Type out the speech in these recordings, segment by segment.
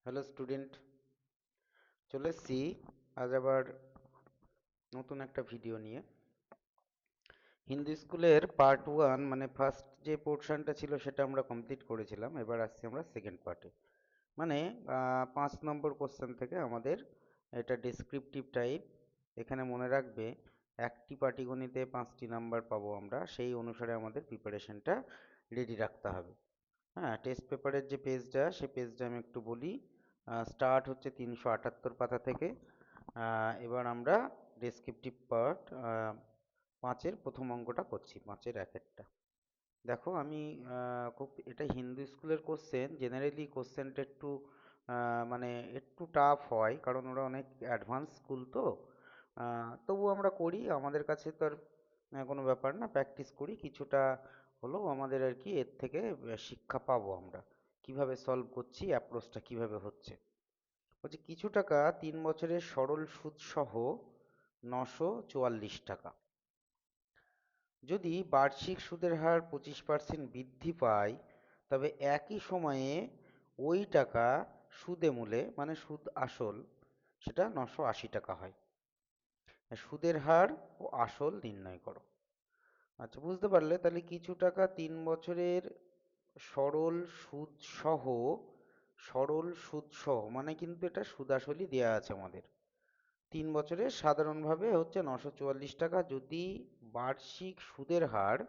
Hello student, চলে এসছি আজ আবার নতুন একটা ভিডিও নিয়ে। হিন্দি স্কুলের পার্ট ওয়ান মানে ফার্স্ট যে পোর্শনটা ছিল সেটা আমরা কমপ্লিট করেছিলাম। এবার আসছি আমরা সেকেন্ড পার্টে, মানে 5 নম্বর কোশ্চেন থেকে আমাদের এটা ডেসক্রিপটিভ টাইপ। এখানে মনে রাখবে একটি পাটিগণিতে 5টি নাম্বার পাবো আমরা, সেই অনুসারে আমাদের প্রিপারেশনটা রেডি রাখতে হবে। হ্যাঁ, টেস্ট পেপারের যে পেজটা সেই পেজটা আমি একটু বলি। স্টার্ট হচ্ছে 378 পাতা থেকে। এবার আমরা ডেসক্রিপটিভ পার্ট 5-এর প্রথম অঙ্কটা করছি, 5-এর একেরটা। দেখো আমি খুব এটা হিন্দু স্কুলের কোশ্চেন। জেনারেলি কোশ্চেনটা একটু মানে একটু টাফ হয়, কারণ ওরা অনেক অ্যাডভান্স স্কুল তো। তবু আমরা করি, আমাদের কাছে তো আর কোনো ব্যাপার না, প্র্যাকটিস করি কিছুটা হলেও আমাদের আর কি এর থেকে শিক্ষা পাবো আমরা কিভাবে সলভ করছি, অ্যাপ্রোচটা কিভাবে হচ্ছে। বলছি কিছু টাকা 3 বছরের সরল সুদ সহ 944 টাকা। যদি বার্ষিক সুদের হার 25% বৃদ্ধি পায়, তবে একই সময়ে ওই টাকা সুদে মূলে মানে সুদ আসল সেটা 980 টাকা হয়। সুদের হার ও আসল নির্ণয় করো। আচ্ছা, বুঝতে পারলে? তাহলে কিছু টাকা 3 বছরের সরল সুদ সহ, সরল সুদ সহ মানে কিন্তু এটা সুদ আসলই দেওয়া আছে আমাদের। 3 বছরে সাধারণভাবে হচ্ছে 944 টাকা। যদি বার্ষিক সুদের হার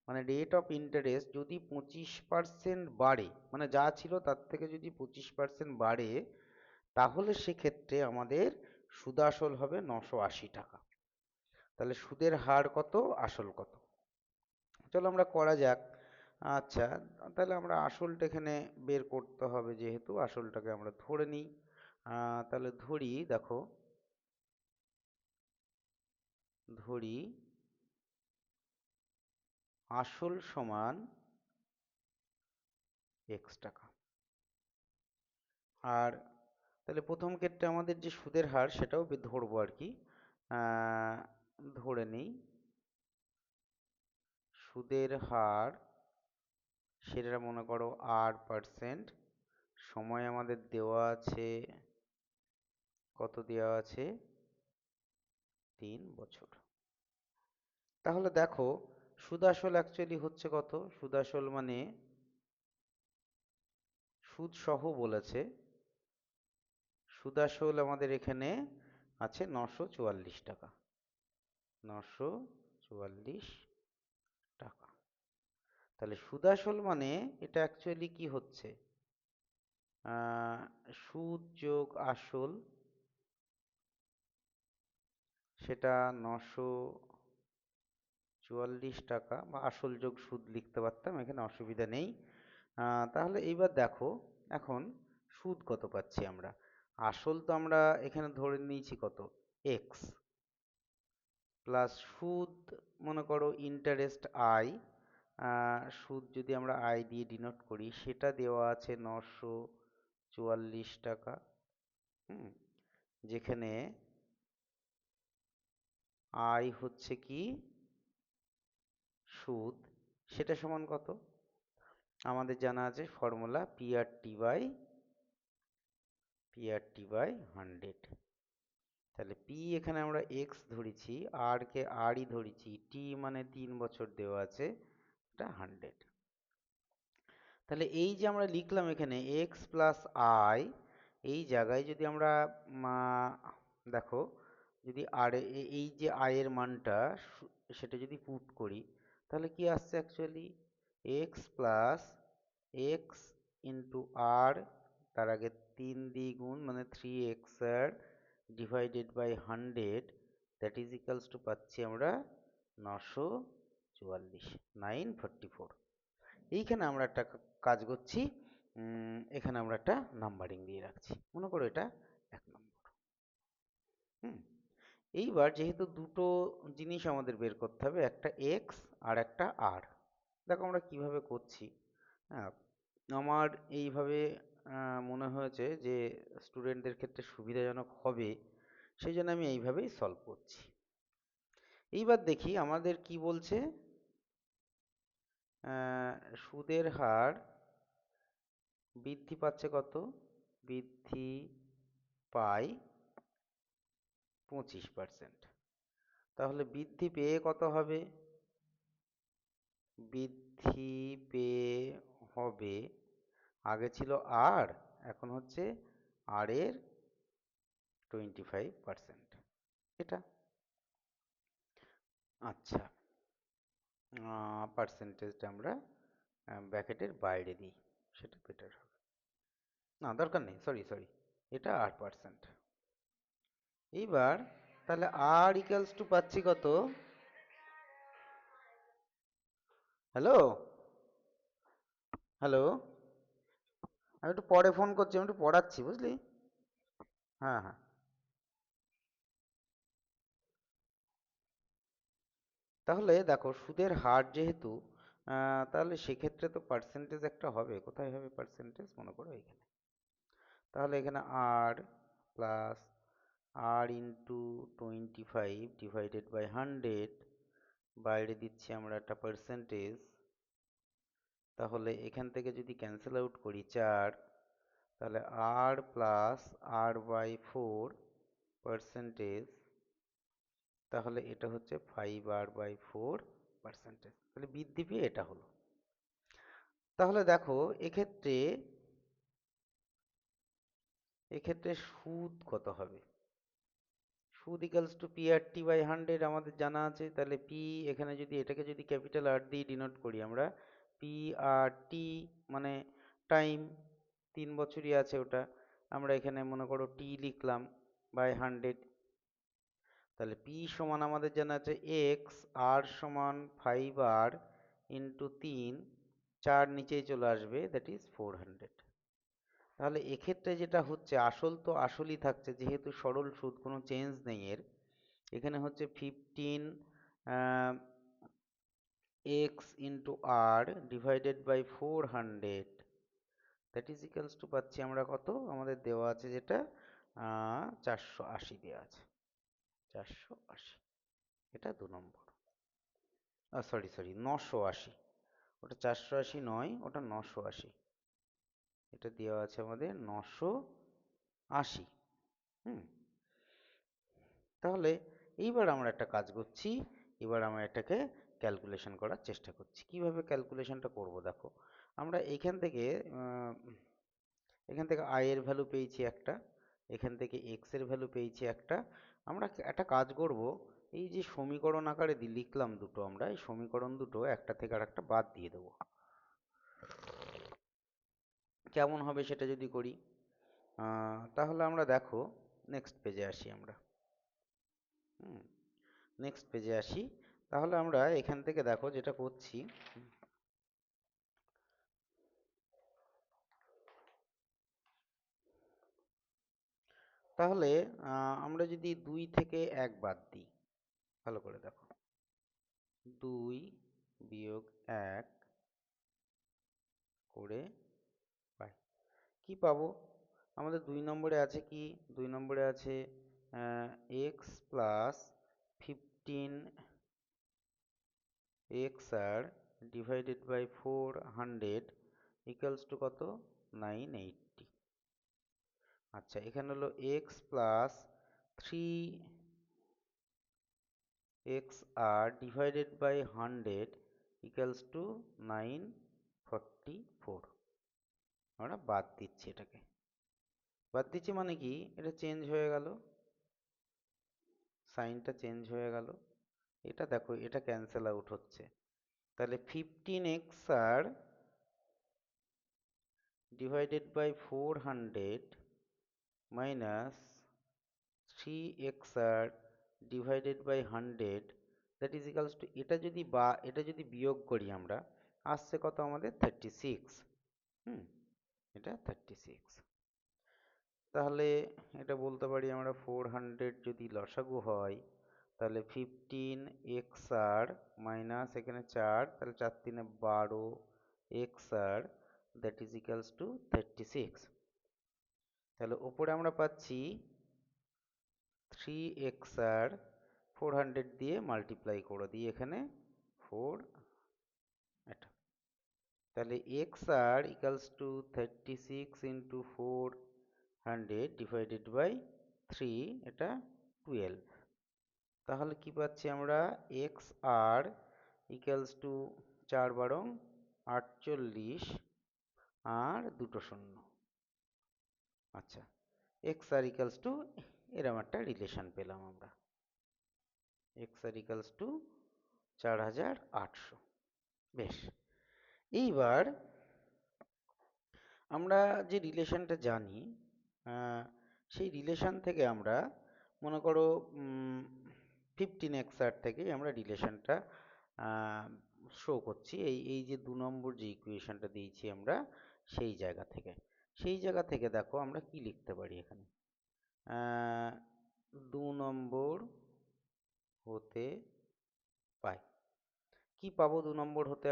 মানে রেট অফ ইন্টারেস্ট যদি 25% বাড়ে, মানে যা ছিল তার থেকে যদি 25% বাড়ে, তাহলে সেক্ষেত্রে আমাদের সুদ আসল হবে 980 টাকা। তাহলে সুদের হার কত, আসল কত? চলো আমরা করা যাক। আচ্ছা, তাহলে আমরা আসলটা এখানে বের করতে হবে, যেহেতু আসলটাকে আমরা ধরে নিই। তাহলে ধরি, দেখো ধরি আসল সমান x টাকা। আর তাহলে প্রথম ক্ষেত্রে আমাদের যে সুদের হার সেটাও ধরবো আর কি। আহ, ধরে নেই সুদের হার, সেটা মনে করো R%। সময় আমাদের দেওয়া আছে, কত দেওয়া আছে, 3 বছর। তাহলে দেখো সুদ আসল অ্যাকচুয়ালি হচ্ছে কত, সুদ আসল মানে সুদ সহ বলেছে, সুদ আসল আমাদের এখানে আছে 944 টাকা। 944 টাকা। তাহলে সুদ আসল মানে এটা অ্যাকচুয়ালি কি হচ্ছে, সুদ যোগ আসল, সেটা 944 টাকা, বা আসল যোগ সুদ লিখতে পারতাম, এখানে অসুবিধা নেই। তাহলে এইবার দেখো এখন সুদ কত পাচ্ছি আমরা। আসল তো আমরা এখানে ধরে নিয়েছি কত, এক্স, প্লাস সুদ মনে করো ইন্টারেস্ট আই। সুদ যদি আমরা আই দিয়ে ডিনোট করি, সেটা দেওয়া আছে 944 টাকা। হুম, যেখানে আই হচ্ছে কি সুদ, সেটা সমান কত আমাদের জানা আছে, formula P R T by 100। তাহলে পি এখানে আমরা এক্স ধরেছি, আর কে আরই ধরেছি, টি মানে 3 বছর দেওয়া আছে, এটা 100। তাহলে এই যে আমরা লিখলাম এখানে এক্স প্লাস আই, এই জায়গায় যদি আমরা দেখো যদি আর এই যে আয়ের মানটা সেটা যদি পুট করি, তাহলে কি আসছে actually, x plus x into r, তার আগে 3 দ্বিগুণ মানে 3x r divided by 100, that is equals to পাচ্ছি আমরা 944, 944। এইখানে আমরা একটা কাজ করছি, এখানে আমরা একটা নাম্বারিং দিয়ে রাখছি, মনে করো এটা 1 নম্বর। হুম, এইবার যেহেতু দুটো জিনিস আমাদের বের করতে হবে, একটা এক্স আর একটা আর। দেখো আমরা কিভাবে করছি। হ্যাঁ, আমার এইভাবে মনে হয়েছে যে স্টুডেন্টদের ক্ষেত্রে সুবিধাজনক হবে, সেই জন্য আমি এইভাবেই সলভ করছি। এইবার দেখি আমাদের কি বলছে। সুদের হার বৃদ্ধি পাচ্ছে কত, বৃদ্ধি পায় 25%। তাহলে বৃদ্ধি পেয়ে কত হবে? বৃদ্ধি পেয়ে হবে, আগে ছিল আর, এখন হচ্ছে আর এর 25%। এটা আচ্ছা, পার্সেন্টেজটা আমরা ব্র্যাকেটের বাইরে দিই, সেটা বেটার হবে। না, দরকার নেই, সরি সরি, এটা 8%। এইবার তাহলে আর ইকুয়ালস টু পাচ্ছি কত? হ্যালো হ্যালো, আমি একটু পরে ফোন করছি, আমি একটু পড়াচ্ছি, বুঝলি? হ্যাঁ হ্যাঁ। তাহলে দেখো, সুদের হার যেহেতু, তাহলে সেক্ষেত্রে তো পার্সেন্টেজ একটা হবে। কোথায় হবে পার্সেন্টেজ? মনে করো এখানে। তাহলে এখানে r plus r into 25 divided by 100, বাইরে দিচ্ছি আমরা একটা পার্সেন্টেজ। তাহলে এখান থেকে যদি ক্যান্সেল আউট করি 4, তাহলে আর প্লাস আর বাই 4 পার্সেন্টেজ, তাহলে এটা হচ্ছে 5r/4 পার্সেন্টেজ। তাহলে বৃদ্ধি পেয়ে এটা হলো। তাহলে দেখো, এক্ষেত্রে এক্ষেত্রে সুদ কত হবে? সুদ ইকালস টু PRT/100 আমাদের জানা আছে। তাহলে পি, এখানে যদি এটাকে যদি ক্যাপিটাল আর দিয়ে ডিনোট করি আমরা, PRT মানে টাইম, 3 বছরই আছে ওটা, আমরা এখানে মনে করো টি লিখলাম বাই 100। তাহলে পি সমান আমাদের জানা আছে এক্স, আর সমান 5r ইন্টু 3, 4 নিচেই চলে আসবে, দ্যাট ইজ 400। তাহলে এক্ষেত্রে যেটা হচ্ছে, আসল তো আসলই থাকছে, যেহেতু সরল সুদ, কোনো চেঞ্জ নেই এর। এখানে হচ্ছে 15 x into R divided by 400, that is equals to পাচ্ছি আমরা কত? আমাদের দেওয়া আছে যেটা 480 দেওয়া আছে, 480। এটা 2 নম্বর। Sorry sorry, 980। ওটা 480 নয়, ওটা 980। এটা দেওয়া আছে আমাদের 980। হুম। তাহলে এইবার আমরা একটা কাজ করছি, এবার আমরা এটাকে ক্যালকুলেশন করার চেষ্টা করছি। কিভাবে ক্যালকুলেশনটা করব দেখো, আমরা এখান থেকে আই এর ভ্যালু পেয়েছি একটা, এখান থেকে এক্স এর ভ্যালু পেয়েছি একটা। আমরা একটা কাজ করব, এই যে সমীকরণ আকারে লিখলাম দুটো, আমরা এই সমীকরণ দুটো একটা থেকে আর একটা বাদ দিয়ে দেবো। কেমন হবে সেটা যদি করি, তাহলে আমরা দেখো, নেক্সট পেজে আসি আমরা। নেক্সট পেজে আসি। তাহলে আমরা এখান থেকে দেখো যেটা করছি, তাহলে আমরা যদি 2 থেকে 1 বাদ দিই, ভালো করে দেখো, 2 বিয়োগ 1 করে পাই, কি পাবো? আমাদের 2 নম্বরে আছে কি? 2 নম্বরে আছে x plus 15 x R divided by 400 equals to কত? 980। আচ্ছা, এখানে হলো x plus 3xr divided by 100 equals to 944। আমরা বাদ দিচ্ছি এটাকে। বাদ দিচ্ছি মানে কি? এটা চেঞ্জ হয়ে গেল, সাইনটা চেঞ্জ হয়ে গেল। এটা দেখো, এটা ক্যান্সেল আউট হচ্ছে। তাহলে 15xr divided by 400 minus 3xr divided by 100, that is equals to, এটা যদি বিয়োগ করি আমরা, আসছে কত আমাদের? 36। হুম, এটা 36। তাহলে এটা বলতে পারি আমরা, 400 যদি লসাগু হয়, তাহলে 15xr মাইনাস এখানে 4, তাহলে 4 3 12 xr, that is equals to 36। তাহলে উপরে আমরা পাচ্ছি 3xr, 400 দিয়ে মাল্টিপ্লাই করে দিই এখানে 4, এটা। তাহলে xr equals to 36 into 4 100 divided by 3, এটা 12। তাহলে কি পাচ্ছি আমরা, এক্স আর ইকুয়ালস টু 4 × 12 = 48 আর দুটো শূন্য। আচ্ছা, এক্স আর ইকুয়ালস টু এরম একটা রিলেশন পেলাম আমরা, এক্স আর ইকুয়ালস টু 4800। বেশ, এইবার আমরা যে রিলেশনটা জানি, সেই রিলেশন থেকে আমরা মনে করো 15xr থেকে আমরা রিলেশনটা শো করছি, এই যে 2 নম্বর যে ইকুয়েশনটা দিয়েছি আমরা সেই জায়গা থেকে দেখো আমরা কি লিখতে পারি এখানে। 2 নম্বর হতে পাই, কি পাবো 2 নম্বর হতে,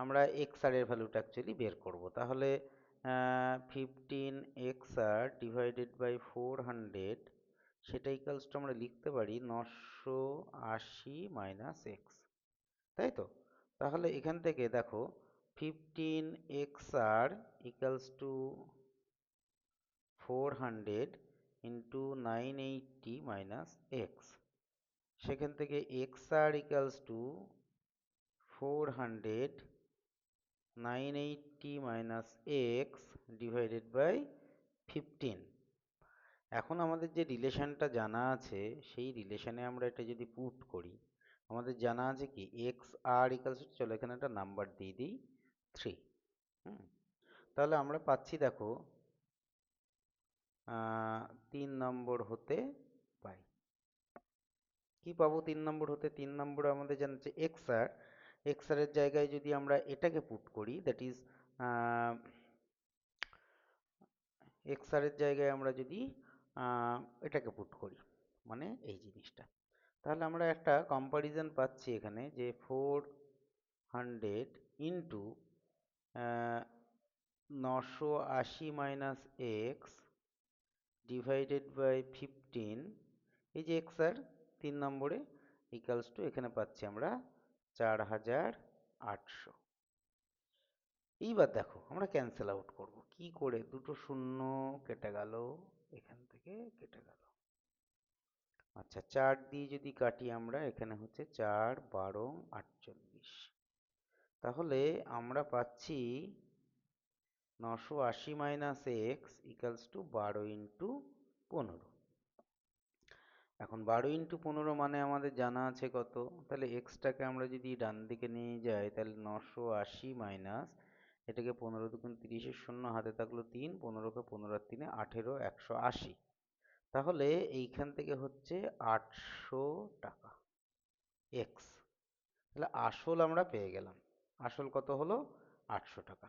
আমরা xr এর ভ্যালুটা অ্যাকচুয়ালি বের করব। তাহলে 15xr ডিভাইডেড বাই 400, সেটা ইকুয়ালস টু আমরা লিখতে পারি 980 মাইনাস এক্স, তাই তো? তাহলে এখান থেকে দেখো 15xr equals to 400 into 980 minus x, সেখান থেকে xr equals to 400 980 minus x divided by 15। এখন আমাদের যে রিলেশনটা জানা আছে, সেই রিলেশনে আমরা এটা যদি পুট করি, আমাদের জানা আছে কি এক্স আর ইকুয়ালস টু, চলো এখানে একটা নাম্বার দিয়ে দিই 3। তাহলে আমরা পাচ্ছি দেখো 3 নম্বর হতে পাই। কি পাবো 3 নম্বর হতে? 3 নম্বরে আমাদের জানা আছে এক্স আর এর জায়গায় যদি আমরা এটাকে পুট করি, দ্যাট ইজ এক্স আর এর জায়গায় আমরা যদি এটাকে পুট করি, মানে এই জিনিসটা, তাহলে আমরা একটা কম্পারিজন পাচ্ছি এখানে যে 400 into 980 minus x divided by 15, এই যে এক্স আর 3 নম্বরে ইকুয়ালস টু এখানে পাচ্ছি আমরা 4800। এইবার দেখো আমরা ক্যান্সেল আউট করব কি করে, দুটো শূন্য কেটে গেল, এখান থেকে কেটে গেল। আচ্ছা, 4 দিয়ে যদি কাটি আমরা, এখানে হচ্ছে 4 12 48, তাহলে আমরা পাচ্ছি 980 minus x equals to 12 into 15। এখন 12 ইন্টু 15 মানে আমাদের জানা আছে কত, তাহলে এক্সটাকে আমরা যদি ডান দিকে নিয়ে যাই, তাহলে 980 মাইনাস এটাকে 15 দুগুণ 30 এর শূন্য হাতে থাকলো 3, 15কে 15 আর 3 18, 180। তাহলে এইখান থেকে হচ্ছে 800 টাকা এক্স। তাহলে আসল আমরা পেয়ে গেলাম, আসল কত হলো 800 টাকা।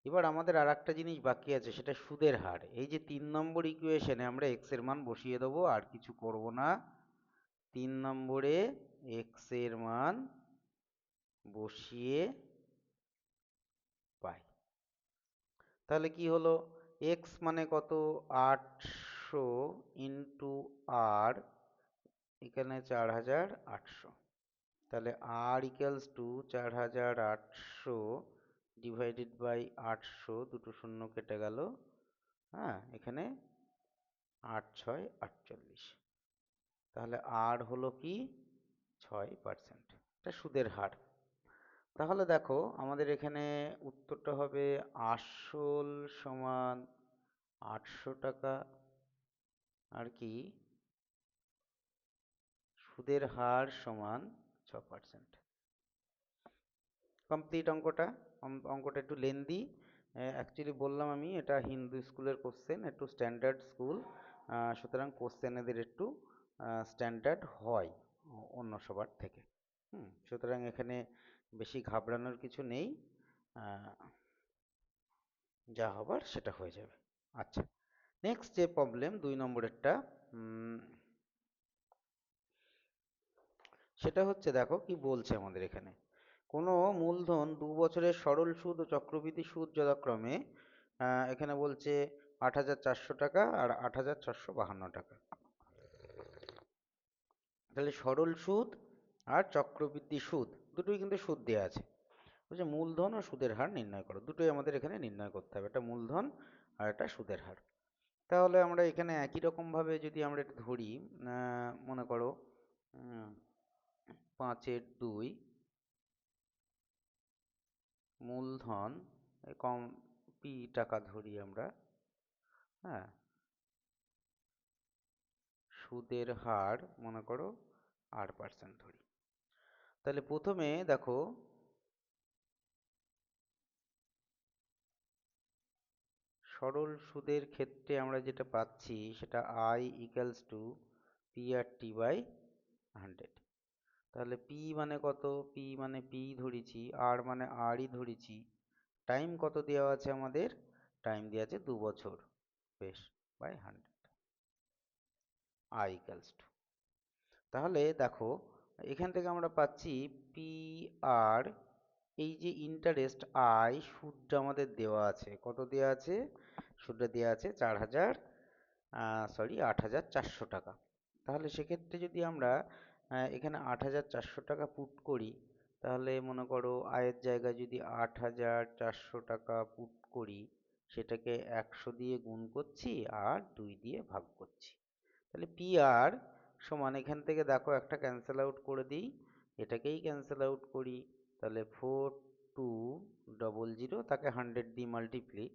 এবার আমাদের আর একটা জিনিস বাকি আছে, সেটা সুদের হার। এই যে 3 নম্বর ইকুয়েশনে আমরা এক্স এর মান বসিয়ে দেবো, আর কিছু করব না। 3 নম্বরে এক্স এর মান বসিয়ে পাই, তাহলে কি হলো, এক্স মানে কত 800 ইন্টু আর, এখানে 4800, তাহলে আর ইকুয়ালস টু 4800 ডিভাইডেড বাই 800, দুটো শূন্য কেটে গেল, এখানে 8 6 48, তাহলে আর হলো কি 6%, এটা সুদের হার। তাহলে দেখো আমাদের এখানে উত্তরটা হবে আসল সমান 800 টাকা, আর কি সুদের হার সমান 6%। কমপ্লিট অঙ্কটা। অঙ্কটা একটু লেন্দি, অ্যাকচুয়ালি বললাম আমি এটা হিন্দু স্কুলের কোশ্চেন, একটু স্ট্যান্ডার্ড স্কুল, সুতরাং কোশ্চেন এদের একটু স্ট্যান্ডার্ড হয় অন্য সবার থেকে। সুতরাং এখানে বেশি ঘাবড়ানোর কিছু নেই, যা হবার সেটা হয়ে যাবে। আচ্ছা, নেক্সট যে প্রবলেম 2 নম্বরেরটা, সেটা হচ্ছে দেখো কি বলছে আমাদের এখানে, কোনো মূলধন 2 বছরের সরল সুদ ও চক্রবৃদ্ধি সুদ যথাক্রমে এখানে বলছে 8400 টাকা আর 8652 টাকা। তাহলে সরল সুদ আর চক্রবৃদ্ধি সুদ দুটোই কিন্তু সুদ দেওয়া আছে, বলছে মূলধন ও সুদের হার নির্ণয় করো। দুটোই আমাদের এখানে নির্ণয় করতে হবে, একটা মূলধন আর একটা সুদের হার। তাহলে আমরা এখানে একই রকম ভাবে যদি আমরা এটা ধরি, মনে করো 5/2 মূলধন কম পি টাকা ধরি আমরা, হ্যাঁ, সুদের হার মনে করো R% ধরি। তাহলে প্রথমে দেখো সরল সুদের ক্ষেত্রে আমরা যেটা পাচ্ছি সেটা I=P/T/100। তাহলে P মানে কত? P মানে P ধরেছি, R মানে Rই ধরেছি, টাইম কত দেওয়া আছে আমাদের? টাইম দেওয়া আছে 2 বছর, বেশ, বাই 100, I=, তাহলে দেখো এখান থেকে আমরা পাচ্ছি PR, এই যে ইন্টারেস্ট আই, সুদটা আমাদের দেওয়া আছে, কত দেওয়া আছে? সুদটা দেওয়া আছে 8,400 টাকা। তাহলে সেক্ষেত্রে যদি আমরা এখানে 8,400 টাকা পুট করি, তাহলে মনে করো আয়ের জায়গায় যদি 8,400 টাকা পুট করি, সেটাকে 100 দিয়ে গুণ করছি আর 2 দিয়ে ভাগ করছি। তাহলে PR সমান, এখান থেকে দেখো একটা ক্যান্সেল আউট করে দিই, এটাকেই ক্যান্সেল আউট করি, তাহলে 4200, তাকে 100 দিয়ে মাল্টিপ্লি,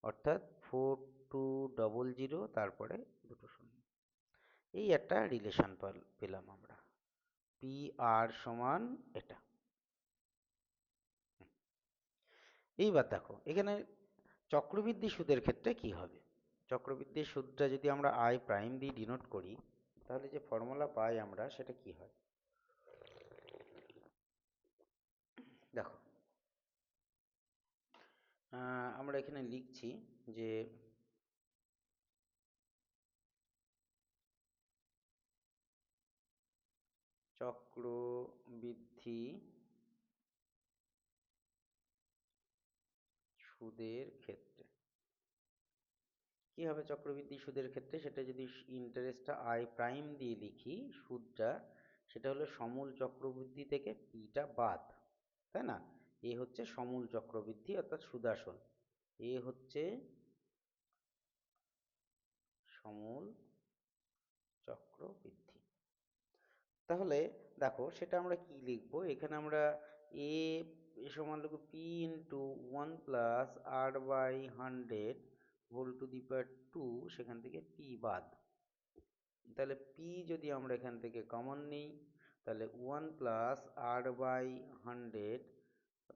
অর্থাৎ 4200, তারপরে দুটো শূন্য। এই একটা রিলেশন পেলাম আমরা, PR সমান এটা। এইবার দেখো এখানে চক্রবৃদ্ধি সুদের ক্ষেত্রে কি হবে। চক্রবৃদ্ধি সুদটা যদি আমরা I' দিয়ে ডিনোট করি, তাহলে যে ফর্মুলা পাই আমরা সেটা কি হয় দেখো। আমরা এখানে লিখছি যে চক্রবৃদ্ধি সুদের ক্ষেত্রে কি হবে? চক্রবৃদ্ধি সুদের ক্ষেত্রে সেটা যদি ইন্টারেস্টটা I' দিয়ে লিখি, সুদটা সেটা হলো সমূল চক্রবৃদ্ধি থেকে পিটা বাদ, তাই না? এ হচ্ছে সমূল চক্রবৃদ্ধি অর্থাৎ সুদাসল, এ হচ্ছে সমূল চক্রবৃদ্ধি। তাহলে দেখো সেটা আমরা কি লিখবো, এখানে আমরা এ সমান লিখব P × 1+R/100 সেখান থেকে P বাদ। তাহলে P যদি আমরা এখান থেকে কমন নিই, তাহলে 1+R/100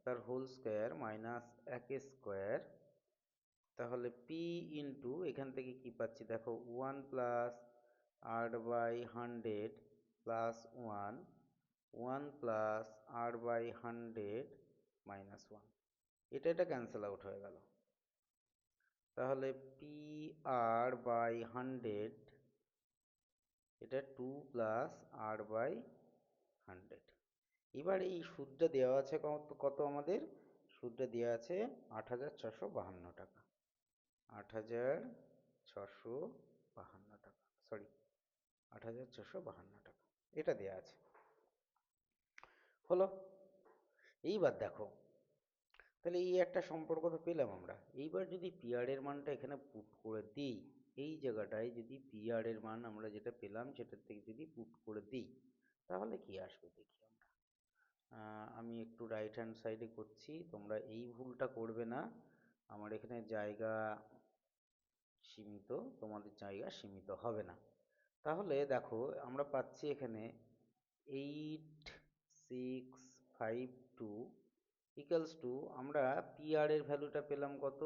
তার হোল স্কোয়ার মাইনাস 1 স্কোয়ার, তাহলে P ইন্টু এখান থেকে কি পাচ্ছি দেখো, 1+R/100 প্লাস 1+R/100 মাইনাস 1, এটা ক্যান্সেল আউট হয়ে গেল। তাহলে PR/100 এটা 2+R/100। এবার এই সুদটা দেওয়া আছে কত আমাদের? সুদটা দেওয়া আছে 8,452 টাকা, 8,452 টাকা, সরি 8,452 টাকা, এটা দেওয়া আছে। হলো। এইবার দেখো তাহলে এই একটা সম্পর্ক তো পেলাম আমরা। এইবার যদি PR এর মানটা এখানে পুট করে দিই, এই জায়গাটায় যদি PR এর মান আমরা যেটা পেলাম সেটার থেকে যদি পুট করে দিই, তাহলে কি আসবে দেখি আমরা। আমি একটু রাইট হ্যান্ড সাইডে করছি, তোমরা এই ভুলটা করবে না। আমার এখানে জায়গা সীমিত, তোমাদের জায়গা সীমিত হবে না। তাহলে দেখো আমরা পাচ্ছি এখানে 8652 ইকুয়ালস টু, আমরা PR এর ভ্যালুটা পেলাম কত?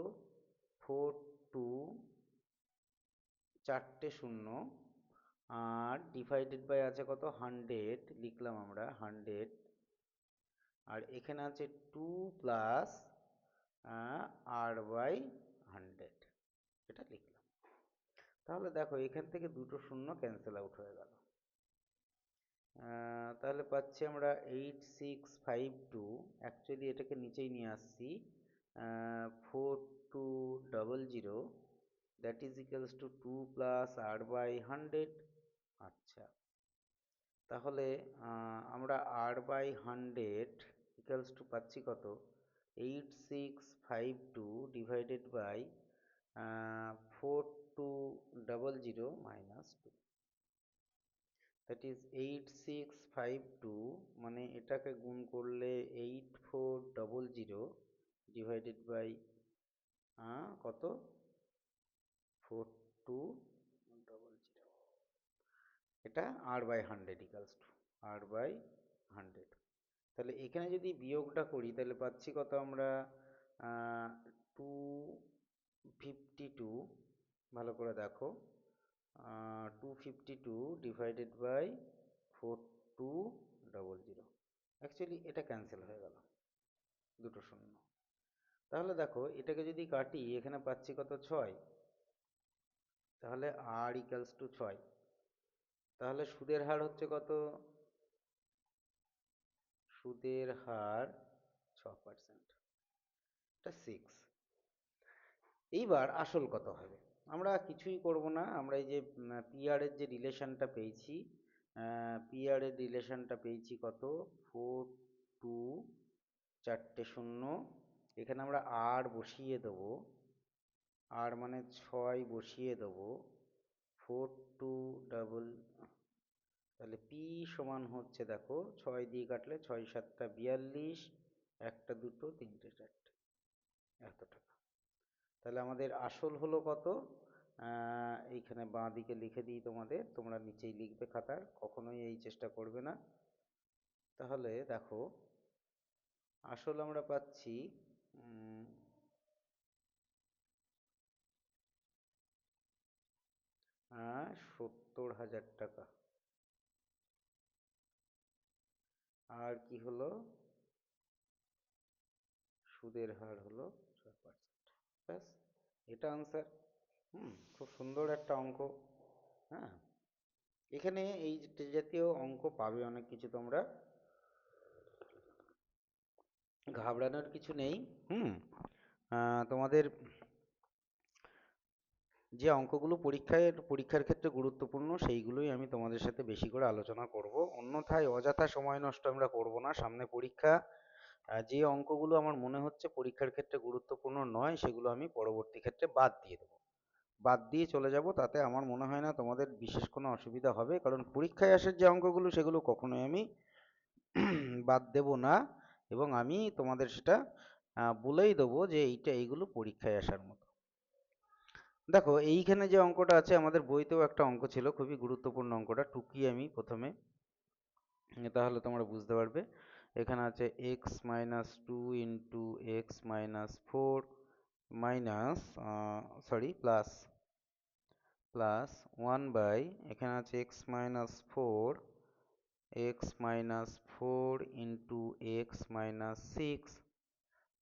42, চারটে শূন্য, আর ডিভাইডেড বাই আছে কত? 100 লিখলাম আমরা 100, আর এখানে আছে 2+R/100, এটা লিখলাম। তাহলে দেখো এখান থেকে দুটো শূন্য ক্যান্সেল আউট হয়ে গেল। তাহলে পাচ্ছি আমরা 8652, অ্যাকচুয়ালি এটাকে নিচেই নিয়ে আসছি, 4200, that is equals to 2+R/100। আচ্ছা, তাহলে আমরা R/100 ইকুয়ালস টু পাচ্ছি কত? 8652 divided by 42 4200 minus 2, that is 8652, মানে এটাকে গুণ করলে 8400 ডিভাইডেড বাই কত 4200, এটা r/100 ইকালস টু r/100। তাহলে এখানে যদি বিয়োগটা করি তাহলে পাচ্ছি কত আমরা 252, ভালো করে দেখো, 252 ডিভাইডেড বাই 4200, অ্যাকচুয়ালি এটা ক্যান্সেল হয়ে গেল, দুটো শূন্য। তাহলে দেখো এটাকে যদি কাটি এখানে পাচ্ছি কত 6, তাহলে r ইকালস টু 6। তাহলে সুদের হার হচ্ছে কত, সুদের হার 6%, এটা 6। এইবার আসল কত হবে, আমরা কিছুই করব না, আমরা এই যে পিআর এর যে রিলেশনটা পেয়েছি, পিআর এর রিলেশনটা পেয়েছি কত 4 2 চারটে শূন্য, এখানে আমরা আর বসিয়ে দেবো, আর মানে 6 বসিয়ে দেবো, 4200, তাহলে পি সমান হচ্ছে দেখো 6 দিয়ে কাটলে 6 7 42, একটা দুটো তিনটে চারটে, এত টাকা। তাহলে আমাদের আসল হলো কত, এইখানে বাঁ দিকে লিখে দিই তোমাদের, তোমরা নিচেই লিখবে খাতার, কখনোই এই চেষ্টা করবে না। তাহলে দেখো আসল আমরা পাচ্ছি 70,000 টাকা। আর কি হলো, সুদের হার হলো 6%। ব্যাস, এটা আনসার। খুব সুন্দর একটা অঙ্ক। হ্যাঁ, এখানে এই জাতীয় অঙ্ক পাবে অনেক কিছু, তোমরা ঘাবড়ানোর কিছু নেই। তোমাদের যে অঙ্কগুলো পরীক্ষার ক্ষেত্রে গুরুত্বপূর্ণ সেইগুলোই আমি তোমাদের সাথে বেশি করে আলোচনা করব, অন্যথায় অযথা সময় নষ্ট আমরা করব না। সামনে পরীক্ষা, যে অঙ্কগুলো আমার মনে হচ্ছে পরীক্ষার ক্ষেত্রে গুরুত্বপূর্ণ নয় সেগুলো আমি পরবর্তী ক্ষেত্রে বাদ দিয়ে দেবো, বাদ দিয়ে চলে যাব। তাতে আমার মনে হয় না তোমাদের বিশেষ কোনো অসুবিধা হবে, কারণ পরীক্ষায় আসার যে অঙ্কগুলো সেগুলো কখনোই আমি বাদ দেব না, এবং আমি তোমাদের সেটা বলেই দেবো যে এইগুলো পরীক্ষায় আসার মতো। দেখো এইখানে যে অঙ্কটা আছে, আমাদের বইতেও একটা অঙ্ক ছিল, খুবই গুরুত্বপূর্ণ অঙ্কটা, টুকি আমি প্রথমে, তাহলে তোমরা বুঝতে পারবে। এখানে আছে x minus two into x minus four minus, sorry plus, plus 1 by, এখানে আছে x minus four into x minus six,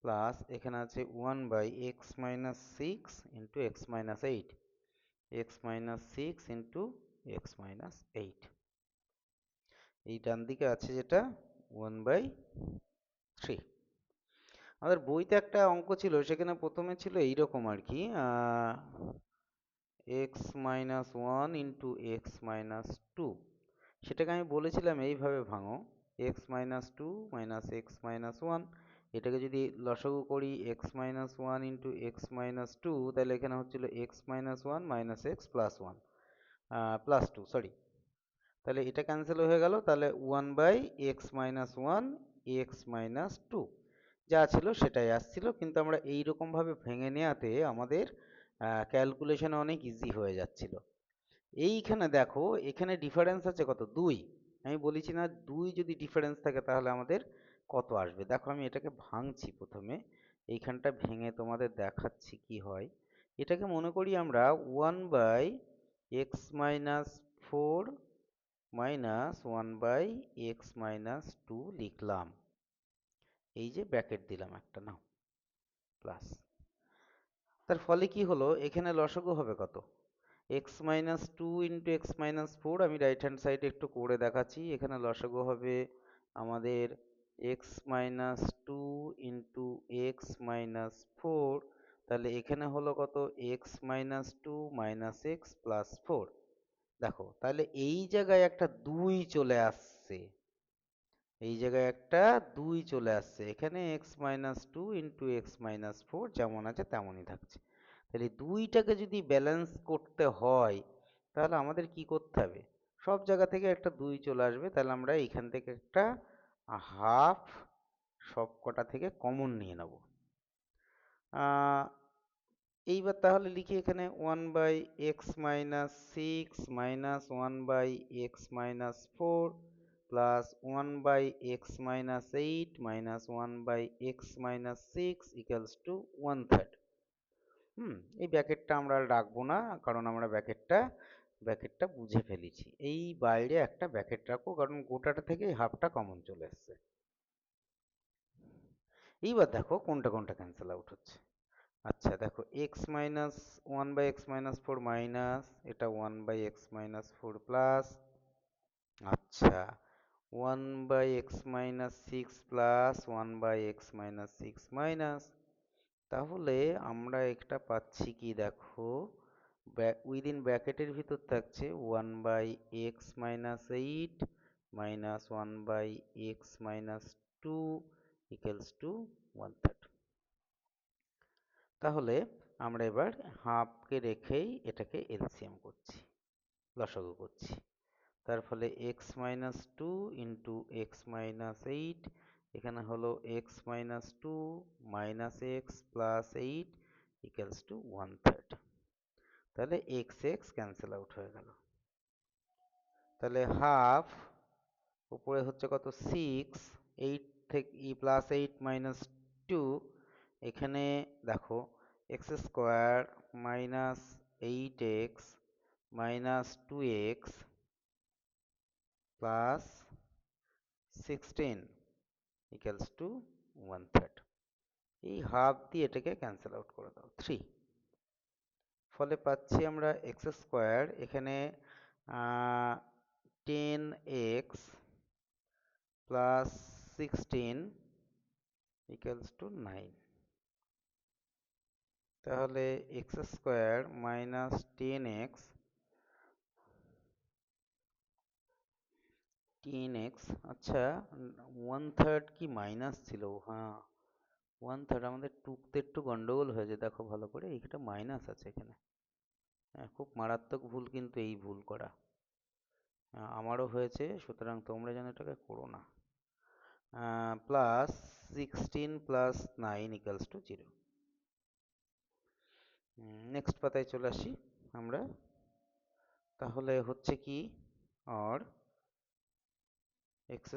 plus এখানে আছে 1 by x minus six into x minus eight, x minus six into x minus eight. এই ডান দিকে আছে যেটা 1/3। আমাদের বইতে একটা অঙ্ক ছিল, সেখানে প্রথমে ছিল এইরকম আর কি, x minus one into x minus two, সেটাকে আমি বলেছিলাম এইভাবে ভাঙো, x minus two minus x minus one, এটাকে যদি লসাগু করি x minus one into x minus two, তাহলে এখানে হচ্ছিল x minus one minus x plus one, plus two, sorry, তাহলে এটা ক্যান্সেল হয়ে গেল। তাহলে 1/x-1 x-2 যা ছিল সেটাই আসছিল, কিন্তু আমরা এই রকম ভাবে ভেঙে নেওয়াতে আমাদের ক্যালকুলেশনে অনেক ইজি হয়ে যাচ্ছিল। এইখানে দেখো এখানে ডিফারেন্স আছে কত, 2। আমি বলেছি না 2 যদি ডিফারেন্স থাকে তাহলে আমাদের কত আসবে। দেখো আমি এটাকে ভাঙছি, প্রথমে এইখানটা ভেঙে তোমাদের দেখাচ্ছি কি হয়। এটাকে মনে করি আমরা 1/x-4 মাইনাস 1/x-2 লিখলাম, এই যে ব্র্যাকেট দিলাম একটা, নাও প্লাস। তার ফলে কি হলো, এখানে লসাগু হবে কত, x-2 ইন্টু x-4, আমি রাইট হ্যান্ড সাইডে একটু করে দেখাচ্ছি। এখানে লসাগু হবে আমাদের x-2 ইন্টু x-4, তাহলে এখানে হলো কত x-2 মাইনাস এক্স প্লাস 4। দেখো তাহলে এই জায়গায় একটা 2 চলে আসছে, এই জায়গায় একটা 2 চলে আসছে, এখানে x-2 ইন্টু x-4 যেমন আছে তেমনই থাকছে। তাহলে দুইটাকে যদি ব্যালেন্স করতে হয় তাহলে আমাদের কি করতে হবে, সব জায়গা থেকে একটা 2 চলে আসবে, তাহলে আমরা এখান থেকে একটা হাফ সব কটা থেকে কমন নিয়ে নেব। এইবার তাহলে লিখি এখানে 1/x-6 - 1/x-4 plus 1/x-8 - 1/x-6 equals to 1/3। এই ব্র্যাকেটটা আমরা আর রাখবো না, কারণ আমরা ব্র্যাকেটটা বুঝে ফেলেছি। এই বাইরে একটা ব্র্যাকেট রাখবো, কারণ গোটাটা থেকে হাফটা কমন চলে এসছে। এইবার দেখো কোনটা কোনটা ক্যান্সেল আউট হচ্ছে। আচ্ছা দেখো, x - 1/x-4 মাইনাস, এটা 1/x-4 প্লাস, আচ্ছা 1/x-6 প্লাস 1/x-6 মাইনাস। তাহলে আমরা একটা পাচ্ছি কি দেখো, উইদিন ব্র্যাকেটের ভিতর থাকছে 1/x-8 minus 1/x-2 equals to 1/3। তাহলে আমরা এবার হাফকে রেখেই এটাকে এলসিএম করছি, লসাগু করছি। তার ফলে x-2 ইন্টু x-8, এখানে হলো x-2 minus x plus 8 equals to 1/3। তাহলে x ক্যান্সেল আউট হয়ে গেল। তাহলে হাফ উপরে হচ্ছে কত 6, 8 থেকে প্লাস 8 মাইনাস 2, এখানে দেখো x² minus 8x minus 2x plus 16 equals to 1/3। এই হাফ দিয়ে এটাকে ক্যান্সেল আউট করে দাও 3। ফলে পাচ্ছি আমরা x² এখানে 10x প্লাস 16 ইকুয়ালস টু 9। তাহলে x² মাইনাস 10x, আচ্ছা 1/3 কি মাইনাস ছিল? হ্যাঁ 1/3, আমাদের টুকতে একটু গন্ডগোল হয়েছে, দেখো ভালো করে এইটা মাইনাস আছে এখানে। হ্যাঁ, খুব মারাত্মক ভুল কিন্তু এই ভুল করা, আমারও হয়েছে, সুতরাং তোমরা যেন এটাকে করো না। Plus 16 plus 9 equals to 0। Next পাতায় চলে আসি আমরা। তাহলে হচ্ছে কি, আর x²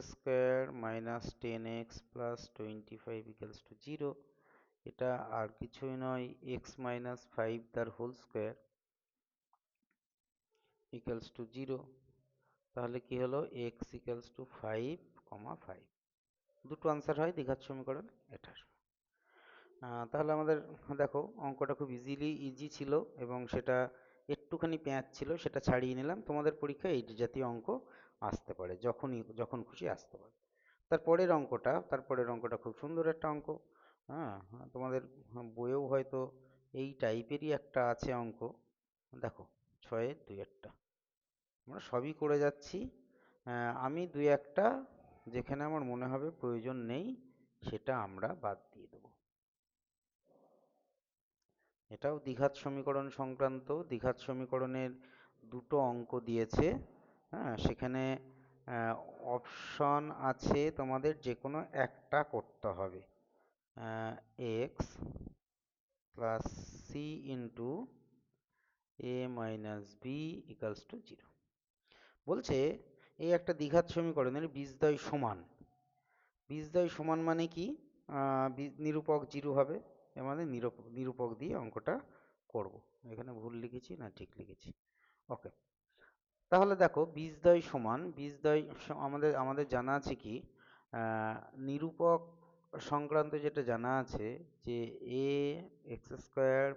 minus 10x plus 25 equals to 0। এটা আর কিছুই নয়, x মাইনাস 5 তার হোল স্কোয়ার ইকুয়ালস টু 0। তাহলে কি হলো, x ইকুয়ালস টু 5, 5। দুটো আনসার হয় দ্বিঘাত সমীকরণ এটার। তাহলে আমাদের দেখো অঙ্কটা খুব ইজি ছিল, এবং সেটা একটুখানি প্যাঁচ ছিল, সেটা ছাড়িয়ে নিলাম। তোমাদের পরীক্ষায় এই জাতীয় অঙ্ক আসতে পারে, যখন খুশি আসতে পারে। তারপরের অঙ্কটা খুব সুন্দর একটা অঙ্ক। হ্যাঁ, তোমাদের বইয়েও হয়তো এই টাইপেরই একটা আছে অঙ্ক। দেখো 6-এর 2-1টা আমরা সবই করে যাচ্ছি। আমি 2-1টা যেখানে আমার মনে হবে প্রয়োজন নেই সেটা আমরা বাদ দিয়ে দেবো। এটাও দ্বিঘাত সমীকরণ সংক্রান্ত। দ্বিঘাত সমীকরণের দুটো অঙ্ক দিয়েছে। হ্যাঁ, সেখানে অপশন আছে তোমাদের যে কোনো একটা করতে হবে। X plus C into A minus B equals to 0। বলছে এই একটা দ্বিঘাত সমীকরণের বীজদ্বয় সমান। বীজদ্বয় সমান মানে কি, নিরূপক 0 হবে, এর মানে নিরূপক দিয়ে অঙ্কটা করব। এখানে ভুল লিখেছি না ঠিক লিখেছি? ওকে। তাহলে দেখো বীজদ্বয় আমাদের আমাদের জানা আছে কি, নিরূপক সংক্রান্ত যেটা জানা আছে যে A x²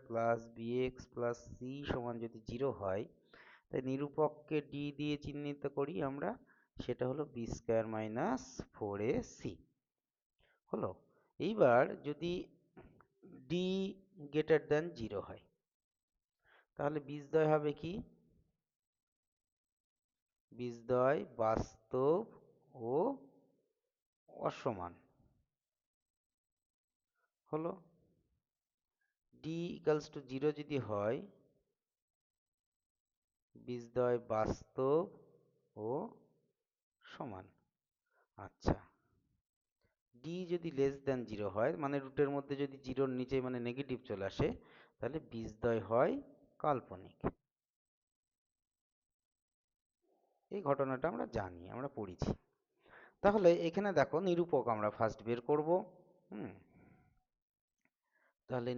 plus bx plus C সমান যদি 0 হয়, তাই নিরূপককে ডি দিয়ে চিহ্নিত করি আমরা, সেটা হলো b² মাইনাস 4ac হলো। এইবার যদি ডি গ্রেটার দেন 0 হয়, তাহলে বীজদ্বয় হবে কি, বীজদ্বয় বাস্তব ও অসমান হলো। D ইকালস টু 0 যদি হয়, বীজদ্বয় বাস্তব ও সমান। আচ্ছা, ডি যদি লেস দেন 0 হয়, মানে রুটের মধ্যে যদি 0-র নিচে মানে নেগেটিভ চলে আসে, তাহলে বীজদ্বয় হয় কাল্পনিক। এই ঘটনাটা আমরা জানি, আমরা পড়েছি। তাহলে এখানে দেখো নিরূপক আমরা ফার্স্ট বের করব। হুম, তাহলে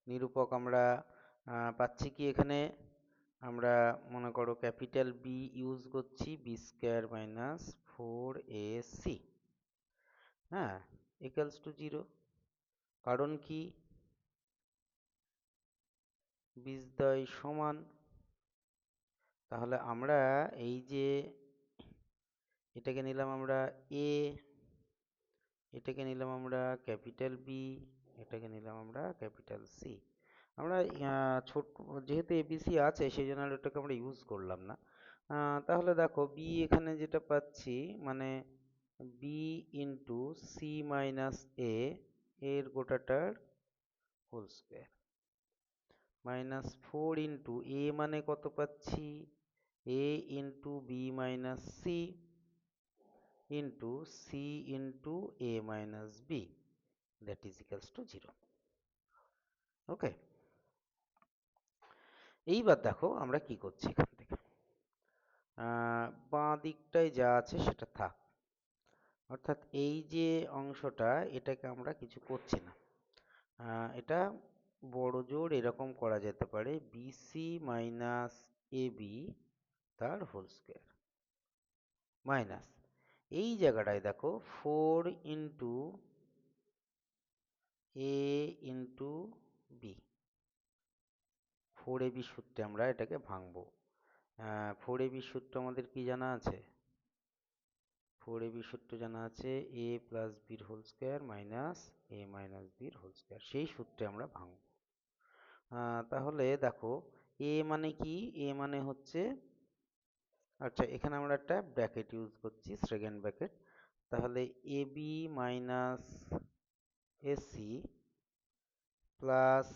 নিরূপক আমরা পাচ্ছি কি এখানে, আমরা মনে করো ক্যাপিটাল বি ইউজ করছি, বি স্কোয়ার মাইনাস 4ac, হ্যাঁ, ইকুয়ালস টু 0। কারণ কি, বীজদ্বয় সমান। তাহলে আমরা এই যে এটাকে নিলাম আমরা এ, এটাকে নিলাম আমরা ক্যাপিটাল বি, এটাকে নিলাম আমরা ক্যাপিটাল সি। আমরা ছোট, যেহেতু এবিসি আছে সেই জন্য এটাকে আমরা ইউজ করলাম না। তাহলে দেখো বি এখানে যেটা পাচ্ছি, মানে b into c minus a এর গোটাটার whole square, minus 4 into a মানে কত পাচ্ছি, a into b minus c into c into A minus B, that is equals to 0। Okay, এইবার দেখো আমরা কি করছি এখান থেকে। বাঁ দিকটায় যা আছে সেটা থাক, অর্থাৎ এই যে অংশটা, এটাকে আমরা কিছু করছি না। এটা বড় জোর এরকম করা যেতে পারে, বিসি মাইনাস এবি তার হোল স্কোয়ার, মাইনাস এই জায়গাটায় দেখো 4 ইন্টু এ ইন্টু বি, 4ab সূত্রে আমরা এটাকে ভাঙবো। 4ab সূত্র আমাদের কি জানা আছে, 4ab সূত্র জানা আছে এ প্লাস বির whole square minus A minus বির হোল স্কোয়ার, সেই সূত্রে আমরা ভাঙব। তাহলে দেখো এ মানে কি, এ মানে হচ্ছে, আচ্ছা এখানে আমরা একটা ব্র্যাকেট ইউজ করছি, সেকেন্ড ব্র্যাকেট। তাহলে a B minus ac plus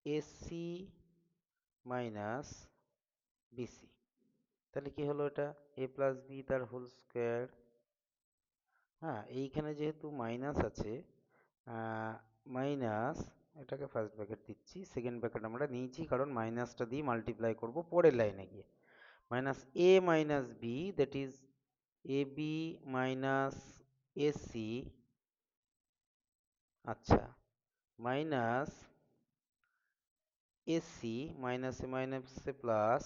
ac minus bc, তাহলে কি হলো এটা, এ প্লাস বি তার হোল স্কোয়ার। হ্যাঁ, এইখানে যেহেতু মাইনাস আছে, মাইনাস, এটাকে ফার্স্ট ব্র্যাকেট দিচ্ছি, সেকেন্ড ব্র্যাকেট আমরা নিয়েছি কারণ মাইনাসটা দিয়ে মাল্টিপ্লাই করব পরের লাইনে গিয়ে, minus A minus B, that is A B minus AC, আচ্ছা, minus AC minus A minus A plus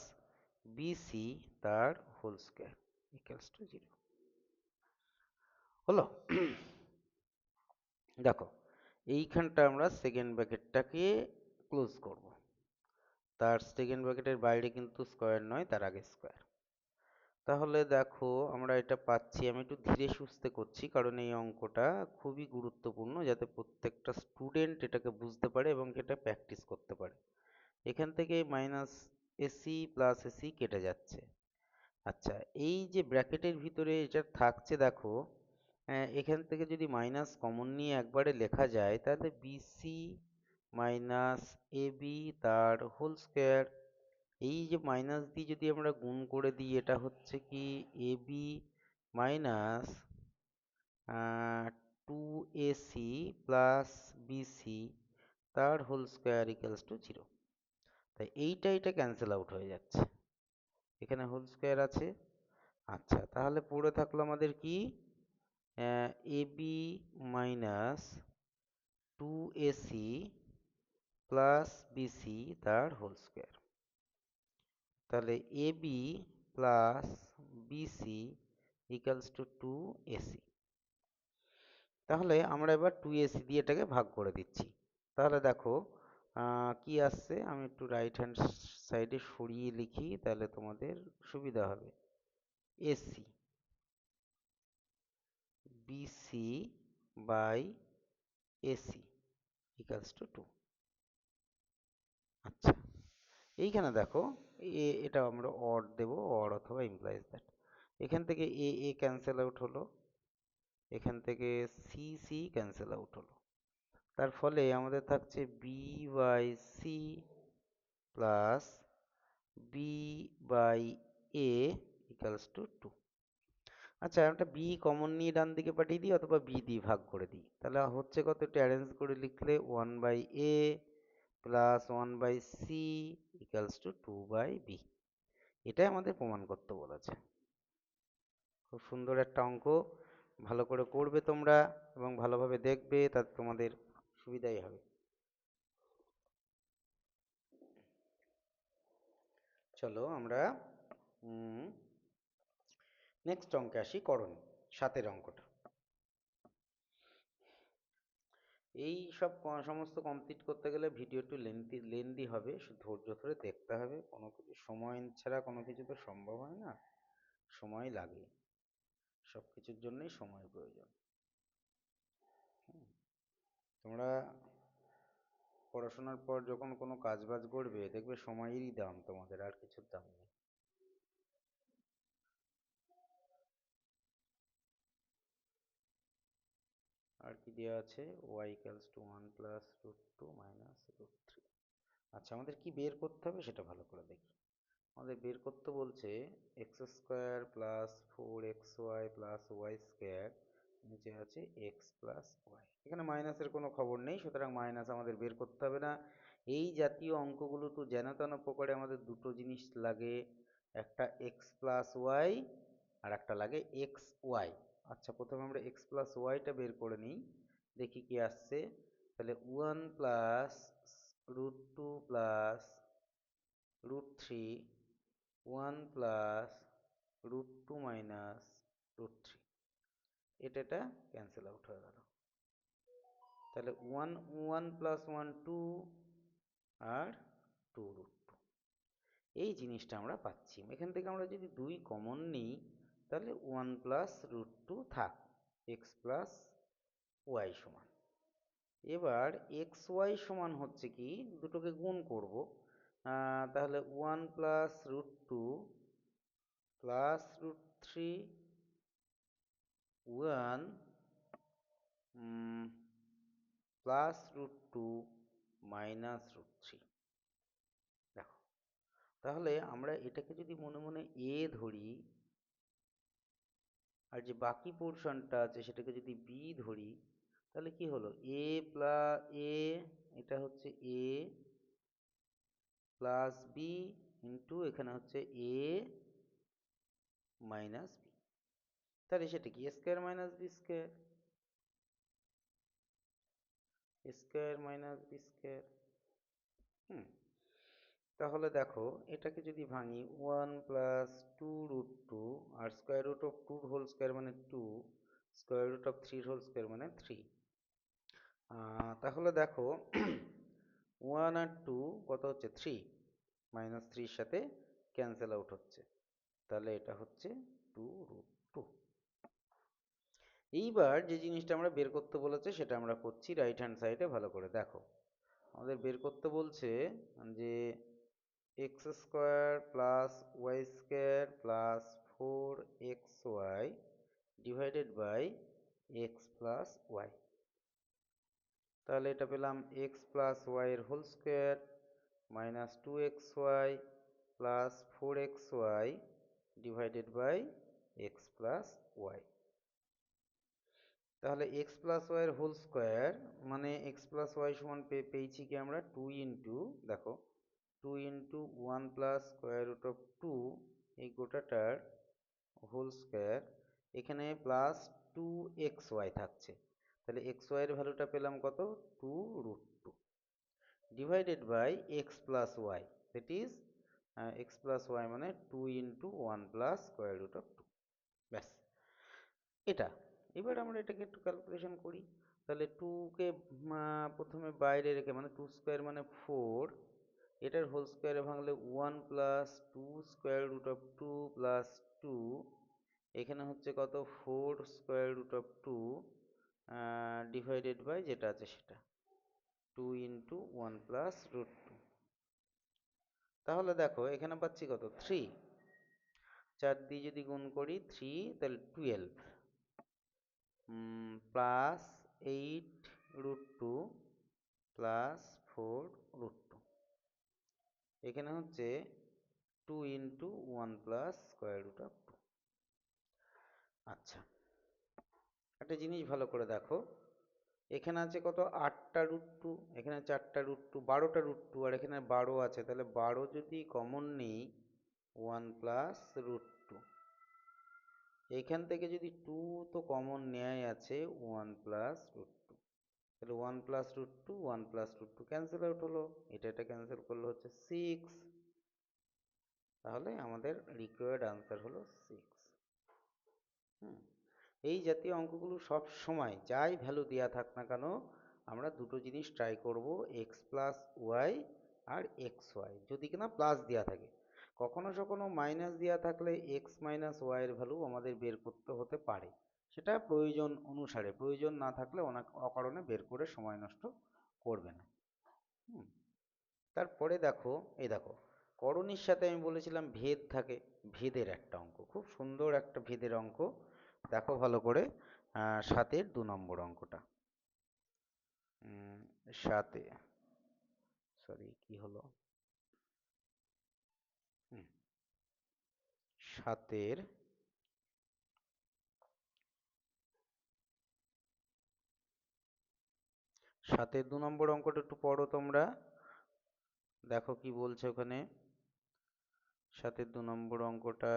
BC তার হোল স্কোয়ার ইকুয়ালস টু 0 হলো। দেখো এইখানটা আমরা সেকেন্ড ব্র্যাকেটটাকে ক্লোজ করব, তার সেকেন্ড ব্র্যাকেটের বাইরে কিন্তু স্কোয়ার নয়, তার আগে স্কোয়ার। তাহলে দেখো আমরা এটা পাচ্ছি, আমি একটু ধীরে সুস্থে করছি কারণ এই অঙ্কটা খুবই গুরুত্বপূর্ণ, যাতে প্রত্যেকটা স্টুডেন্ট এটাকে বুঝতে পারে এবং এটা প্র্যাকটিস করতে পারে। এখান থেকে মাইনাস এসি প্লাস এসি কেটে যাচ্ছে। আচ্ছা, এই যে ব্র্যাকেটের ভিতরে এটা থাকছে দেখো, এখান থেকে যদি মাইনাস কমন নিয়ে একবারে লেখা যায়, তাহলে বিসি মাইনাস এবি তার হোল স্কোয়ার। এই যে মাইনাস দিয়ে যদি আমরা গুণ করে দিই, এটা হচ্ছে কি AB minus 2ac plus BC তার হোল স্কোয়ার ইকুয়ালস টু 0। তাই এইটা ক্যান্সেল আউট হয়ে যাচ্ছে, এখানে হোল স্কোয়ার আছে। আচ্ছা, তাহলে পড়ে থাকলো আমাদের কি, AB minus 2ac plus BC তার হোল স্কোয়ার। তাহলে AB plus BC equals to 2ac। তাহলে আমরা এবার 2ac দিয়ে এটাকে ভাগ করে দিচ্ছি। তাহলে দেখো কি আসছে, আমি একটু রাইট হ্যান্ড সাইডে সরিয়ে লিখি তাহলে তোমাদের সুবিধা হবে। AC BC by AC equals to 2। আচ্ছা, এইখানে দেখো এটা আমরা অর দেব, অর অথবা ইমপ্লাইজ দ্যাট। এখান থেকে এ ক্যান্সেল আউট হলো, এখান থেকে সি সি ক্যান্সেল আউট হলো। তার ফলে আমাদের থাকছে B by C plus B by A equals to 2। আচ্ছা, একটা বি কমন নিয়ে ডান দিকে পাঠিয়ে দিই অথবা বি দিয়ে ভাগ করে দিই, তাহলে হচ্ছে কত, একটু অ্যারেঞ্জ করে লিখলে 1/a plus 1/c equals two 2/b। এটাই আমাদের প্রমাণ করতে বলেছে। খুব সুন্দর একটা অঙ্ক, ভালো করে করবে তোমরা এবং ভালোভাবে দেখবে, তাতে তোমাদের সুবিধাই হবে। চলো আমরা নেক্সট অঙ্কে আসি, করণ 7-এর অঙ্কটা। এই সব সমস্ত কমপ্লিট করতে গেলে ভিডিও একটু লেন্দি হবে, ধৈর্য ধরে দেখতে হবে। কোনো কিছু সময় ছাড়া কোনো কিছু তো সম্ভব হয় না, সময় লাগে, সব কিছুর জন্যই সময় প্রয়োজন। তোমরা পড়াশোনার পর যখন কোনো কাজ বাজ করবে, দেখবে সময়েরই দাম তোমাদের, আর কিছুর দাম নেই। আর কি দেওয়া আছে, y equals to 1 plus root 2 minus root 3। আচ্ছা, আমাদের কি বের করতে হবে সেটা ভালো করে দেখি। আমাদের বের করতে বলছে এক্স স্কোয়ার প্লাস 4xy প্লাস ওয়াই স্কোয়ার, নিচে আছে এক্স প্লাস ওয়াই। এখানে মাইনাসের কোনো খবর নেই, সুতরাং মাইনাস আমাদের বের করতে হবে না। এই জাতীয় অঙ্কগুলো তো যেন তেন প্রকারে আমাদের দুটো জিনিস লাগে, একটা এক্স প্লাস ওয়াই আর একটা লাগে এক্স ওয়াই। আচ্ছা, প্রথমে আমরা এক্স প্লাস ওয়াইটা বের করে নিই, দেখি কি আসছে। তাহলে 1 plus root 2 plus root 3, 1 plus root 2 minus root 3, এটা ক্যান্সেল আউট হয়ে গেল। তাহলে 1 1 প্লাস 1 2 আর 2 রুট 2, এই জিনিসটা আমরা পাচ্ছি। এখান থেকে আমরা যদি 2 কমন নিই, তাহলে 1 প্লাস রুট 2 থাক, এক্স প্লাস ওয়াই সমান। এবার এক্স ওয়াই সমান হচ্ছে কি, দুটোকে গুণ করব, তাহলে 1 plus root 2 plus root 3 1 plus root 2 minus root 3। দেখো, তাহলে আমরা এটাকে যদি মনে মনে এ ধরি, আর যে বাকি পোর্শনটা আছে সেটাকে যদি বি ধরি, তাহলে কি হলো, এ প্লাস এ, এটা হচ্ছে এ প্লাস বি ইন্টু এখানে হচ্ছে এ মাইনাস বি। তাহলে সেটা কি, square minus B square, square minus B square. তাহলে দেখো, এটাকে যদি ভাঙি, 1 প্লাস 2 রুট 2 আর square root of 2 whole square মানে 2, square root of 3 whole square মানে 3। তাহলে দেখো 1 আর 2 কত হচ্ছে, 3, মাইনাস 3 সাথে ক্যান্সেল আউট হচ্ছে, তাহলে এটা হচ্ছে 2 রুট 2। এইবার যে জিনিসটা আমরা বের করতে বলেছে সেটা আমরা করছি, রাইট হ্যান্ড সাইডে ভালো করে দেখো। আমাদের বের করতে বলছে যে x square plus y square plus 4xy divided by x plus y. তাহলে এটা পেলাম এক্স প্লাস ওয়াই এর whole square minus 2xy plus 4xy divided by x plus y. তাহলে এক্স প্লাস ওয়াই এর হোল স্কোয়ার মানে x plus y সমান পেয়েছি কি আমরা, 2 ইন্টু, দেখো 2 into 1 plus square root of 2, এই গোটাটার হোল স্কোয়ার, এখানে প্লাস 2xy থাকছে, তাহলে xy এর ভ্যালুটা পেলাম কত, 2 root 2 divided by x plus y, that is x plus y মানে 2 into 1 plus square root of 2। ব্যাস, এটা। এবার আমরা এটাকে একটু ক্যালকুলেশন করি। তাহলে 2কে প্রথমে বাইরে রেখে, মানে 2 স্কোয়ার মানে 4, এটার হোল স্কোয়ারে ভাঙলে 1 plus 2 square root of 2 plus 2, এখানে হচ্ছে কত, 4 square root of 2 divided by যেটা আছে সেটা 2 ইন্টু 1 প্লাস রুট 2। তাহলে দেখো এখানে পাচ্ছি কত, 3, 4 দিয়ে যদি গুণ করি 3, তাহলে 12, +8√2 +4√2, এখানে হচ্ছে 2 × 1 +√2। আচ্ছা, একটা জিনিস ভালো করে দেখো, এখানে আছে কত 8টা√2, এখানে 4টা√2, 12টা√2, আর এখানে 12 আছে, তাহলে 12 যদি কমন নিই 1 +√2, এইখান থেকে যদি 2 তো কমন নেয়াই আছে 1 +√2, তাহলে 1 +√2 1 +√2 ক্যান্সেল আউট হলো, এটা ক্যান্সেল করলে হচ্ছে 6, তাহলে আমাদের রিকোয়ার্ড আনসার হলো 6। এই জাতীয় অঙ্কগুলো সব সময় যাই ভ্যালু দেওয়া থাক না কেন, আমরা দুটো জিনিস ট্রাই করব, এক্স প্লাস ওয়াই আর এক্স ওয়াই, যদি কিনা প্লাস দেওয়া থাকে। কখনো কখনো মাইনাস দেওয়া থাকলে এক্স মাইনাস ওয়াইয়ের ভ্যালু আমাদের বের করতে হতে পারে, সেটা প্রয়োজন অনুসারে, প্রয়োজন না থাকলে অনেক অকারণে বের করে সময় নষ্ট করবে না। তারপরে দেখো, এই দেখো করণীর সাথে আমি বলেছিলাম ভেদ থাকে, ভেদের একটা অঙ্ক, খুব সুন্দর একটা ভেদের অঙ্ক, দেখো ভালো করে। 7-এর 2 নম্বর অঙ্কটা, 7-এ, সরি কি হলো, 7-এর 2 নম্বর অঙ্কটা একটু পড়ো তোমরা, দেখো কি বলছে ওখানে। 7-এর 2 নম্বর অঙ্কটা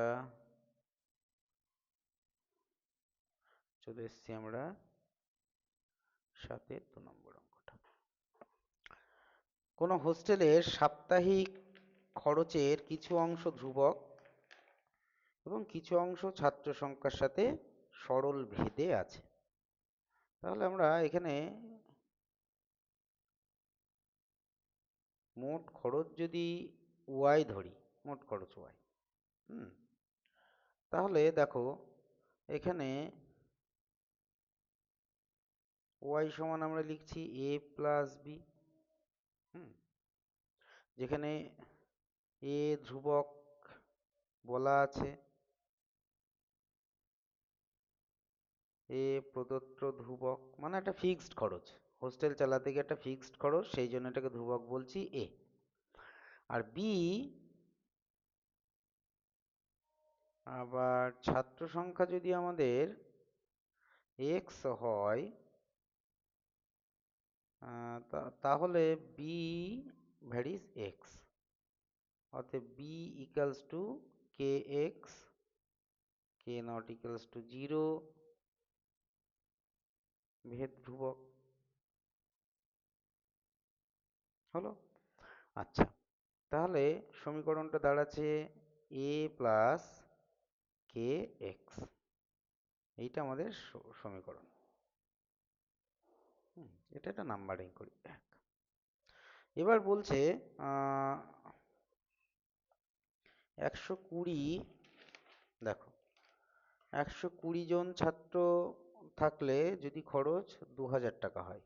চলে এসছি আমরা, 7-এর 2 নম্বর অঙ্কটা। কোনো হোস্টেলের সাপ্তাহিক খরচের কিছু অংশ ধ্রুবক এবং কিছু অংশ ছাত্র সংখ্যার সাথে সরল ভেদে আছে। তাহলে আমরা এখানে মোট খরচ যদি ওয়াই ধরি, মোট খরচ ওয়াই, তাহলে দেখো এখানে ওয়াই সমান আমরা লিখছি এ প্লাস বি, যেখানে এ ধ্রুবক বলা আছে, এ প্রদত্ত ধ্রুবক, মানে একটা ফিক্সড খরচ, হোস্টেল চালাতে গিয়ে একটা ফিক্সড খরচ, সেই জন্য এটাকে ধ্রুবক বলছি এ। আর বি আবার ছাত্র সংখ্যা যদি আমাদের এক্স হয়, তাহলে বি ভ্যারিজ এক্স, অতএব B equals to K x, K not equals to 0, ভেদ ধ্রুবক হলো। আচ্ছা, তাহলে সমীকরণটা দাঁড়াচ্ছে এ প্লাস কে এক্স, এইটা আমাদের সমীকরণ। এটা একটা নাম্বারিং করি। এবার বলছে 120, দেখো 120 জন ছাত্র থাকলে যদি খরচ 2000 টাকা হয়,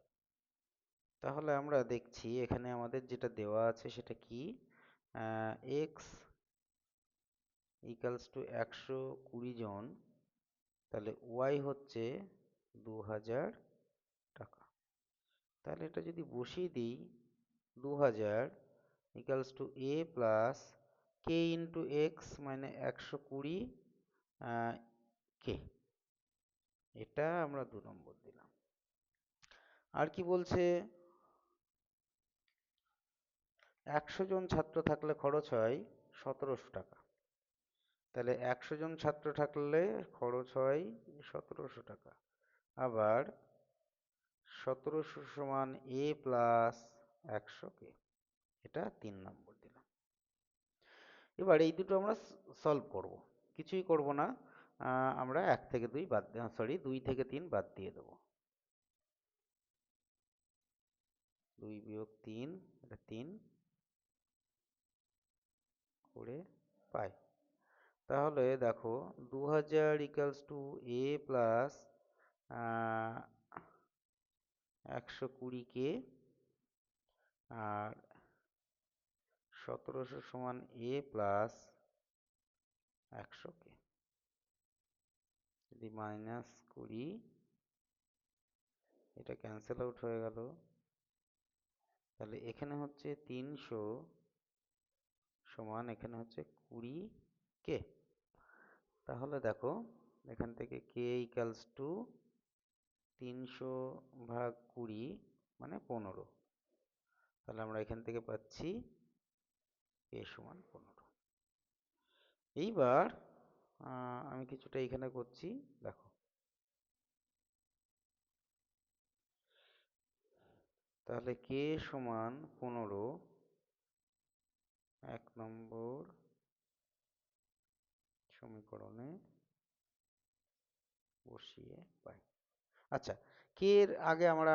তাহলে আমরা দেখছি এখানে আমাদের যেটা দেওয়া আছে সেটা কি, এক্স ইকালস টু 120 জন, তাহলে ওয়াই হচ্ছে 2000 টাকা। তাহলে এটা যদি বসিয়ে দিই, 2000 ইকালস টু এ প্লাস কে ইন্টু এক্স, মানে 120 কে, এটা আমরা 2 নম্বর দিলাম। আর কি বলছে, 100 জন ছাত্র থাকলে খরচ হয় 1700 টাকা, তাহলে 100 জন ছাত্র থাকলে খরচ হয় 1700 টাকা। আবার 1700 সমান এ প্লাস 100 কে, এটা 3 নম্বর দিলাম। এবার এই দুটো আমরা সলভ করব, কিছুই করব না, আমরা 1 থেকে 2 বাদ, সরি 2 থেকে 3 বাদ দিয়ে দেবো। 2 বিয়োগ 3, এটা 3 করে পাই। তাহলে দেখো 2000 ইকালস টু এ প্লাস 120 কে, আর 1700 সমান এ প্লাস 100 কে, যদি মাইনাস করি এটা ক্যান্সেল আউট হয়ে গেল। তাহলে এখানে হচ্ছে 300 সমান এখানে হচ্ছে 20 কে। তাহলে দেখো এখান থেকে কে ইকালস টু 300/20 মানে 15। তাহলে আমরা এখান থেকে পাচ্ছি কে সমান 15। এইবার আমি কিছুটা এখানে করছি, দেখো। তাহলে কে সমান 15 1 নম্বর সমীকরণে বসিয়ে পাই। আচ্ছা, কে এর আগে আমরা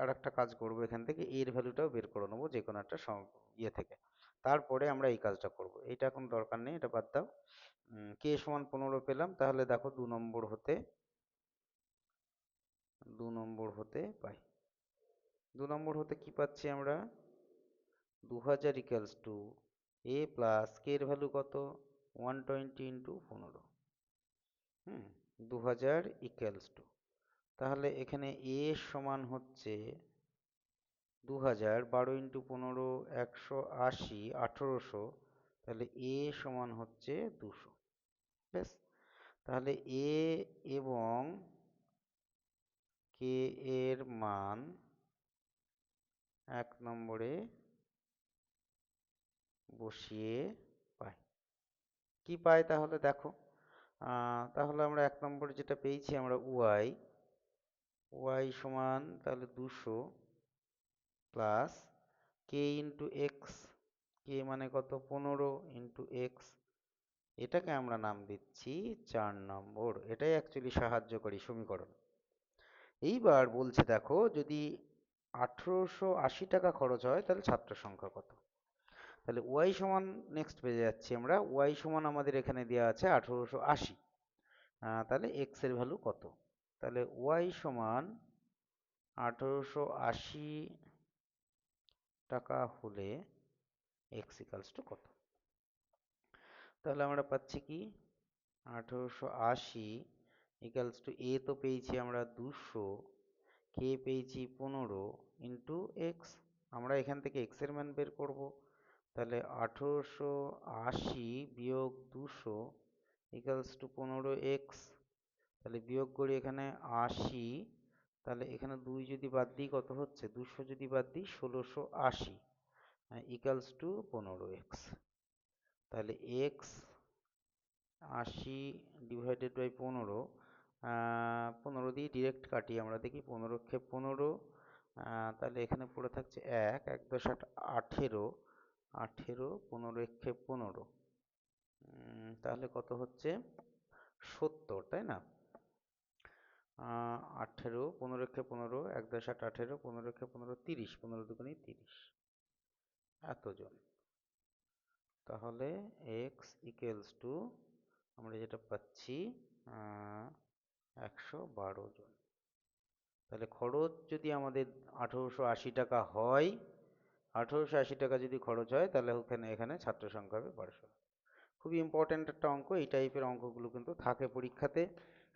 আরেকটা কাজ করব, এখান থেকে এর ভ্যালুটাও বের করে নেবো যে কোনো একটা ইয়ে থেকে। তারপরে আমরা এই কাজটা করব, এটা এখন দরকার নেই, এটা বাদ দাও। কে সমান 15 পেলাম, তাহলে দেখো 2 নম্বর হতে পাই। 2 নম্বর হতে কি পাচ্ছি আমরা? 2000 ইকুয়ালস টু এ প্লাস কে এর ভ্যালু কত? 120 ইন্টু 15। 2000 ইকুয়ালস টু, তাহলে এখানে এ সমান হচ্ছে 2000, 12 ইন্টু 15 180, 1800। তাহলে এ সমান হচ্ছে 200। বেশ, তাহলে এ এবং কে এর মান 1 নম্বরে বসিয়ে পাই। কি পাই তাহলে দেখো, তাহলে আমরা 1 নম্বরে যেটা পেয়েছি আমরা ওয়াই সমান তাহলে 200 প্লাস কে ইন্টু এক্স, কে মানে কত? 15 ইন্টু এক্স, এটাকে আমরা নাম দিচ্ছি 4 নম্বর। এটাই অ্যাকচুয়ালি সাহায্যকারী সমীকরণ। এইবার বলছে দেখো, যদি 1880 টাকা খরচ হয় তাহলে ছাত্র সংখ্যা কত? তাহলে ওয়াই সমান, নেক্সট পেজে যাচ্ছি আমরা, ওয়াই সমান আমাদের এখানে দেওয়া আছে 1880। তাহলে এক্স এর ভ্যালু কত? তাহলে ওয়াই সমান 1880 টাকা হলে এক্স ইকালস টু কত? তাহলে আমরা পাচ্ছি কি, 1880 ইকালস টু এ তো পেয়েছি আমরা 200, কে পেয়েছি 15 ইন্টু এক্স। আমরা এখান থেকে এক্স এর মান বের করব। তাহলে 1880 বিয়োগ 200 ইকালস টু 15x। তাহলে বিয়োগ করি এখানে 80, তাহলে এখানে 2 যদি বাদ দিই কত হচ্ছে? 200 যদি বাদ দিই 1680 ইকালস টু 15x। তাহলে x 80 ডিভাইডেড বাই 15, 15 দিয়ে ডিরেক্ট কাটি আমরা, দেখি 15 তাহলে এখানে পড়ে থাকছে 1, 1 10 18, 18 15 15, তাহলে কত হচ্ছে? 70, তাই না? 18 15 15, 1 10 18, 15 15 30, 15 দুগুণে 30, এতজন। তাহলে x ইকুয়ালস টু আমরা যেটা পাচ্ছি 112 জন। তাহলে খরচ যদি আমাদের 1880 টাকা হয়, 1880 টাকা যদি খরচ হয়, তাহলে এখানে ছাত্র সংখ্যা হবে 1200। খুবই ইম্পর্ট্যান্ট একটা অঙ্ক, এই টাইপের অঙ্কগুলো কিন্তু থাকে পরীক্ষাতে।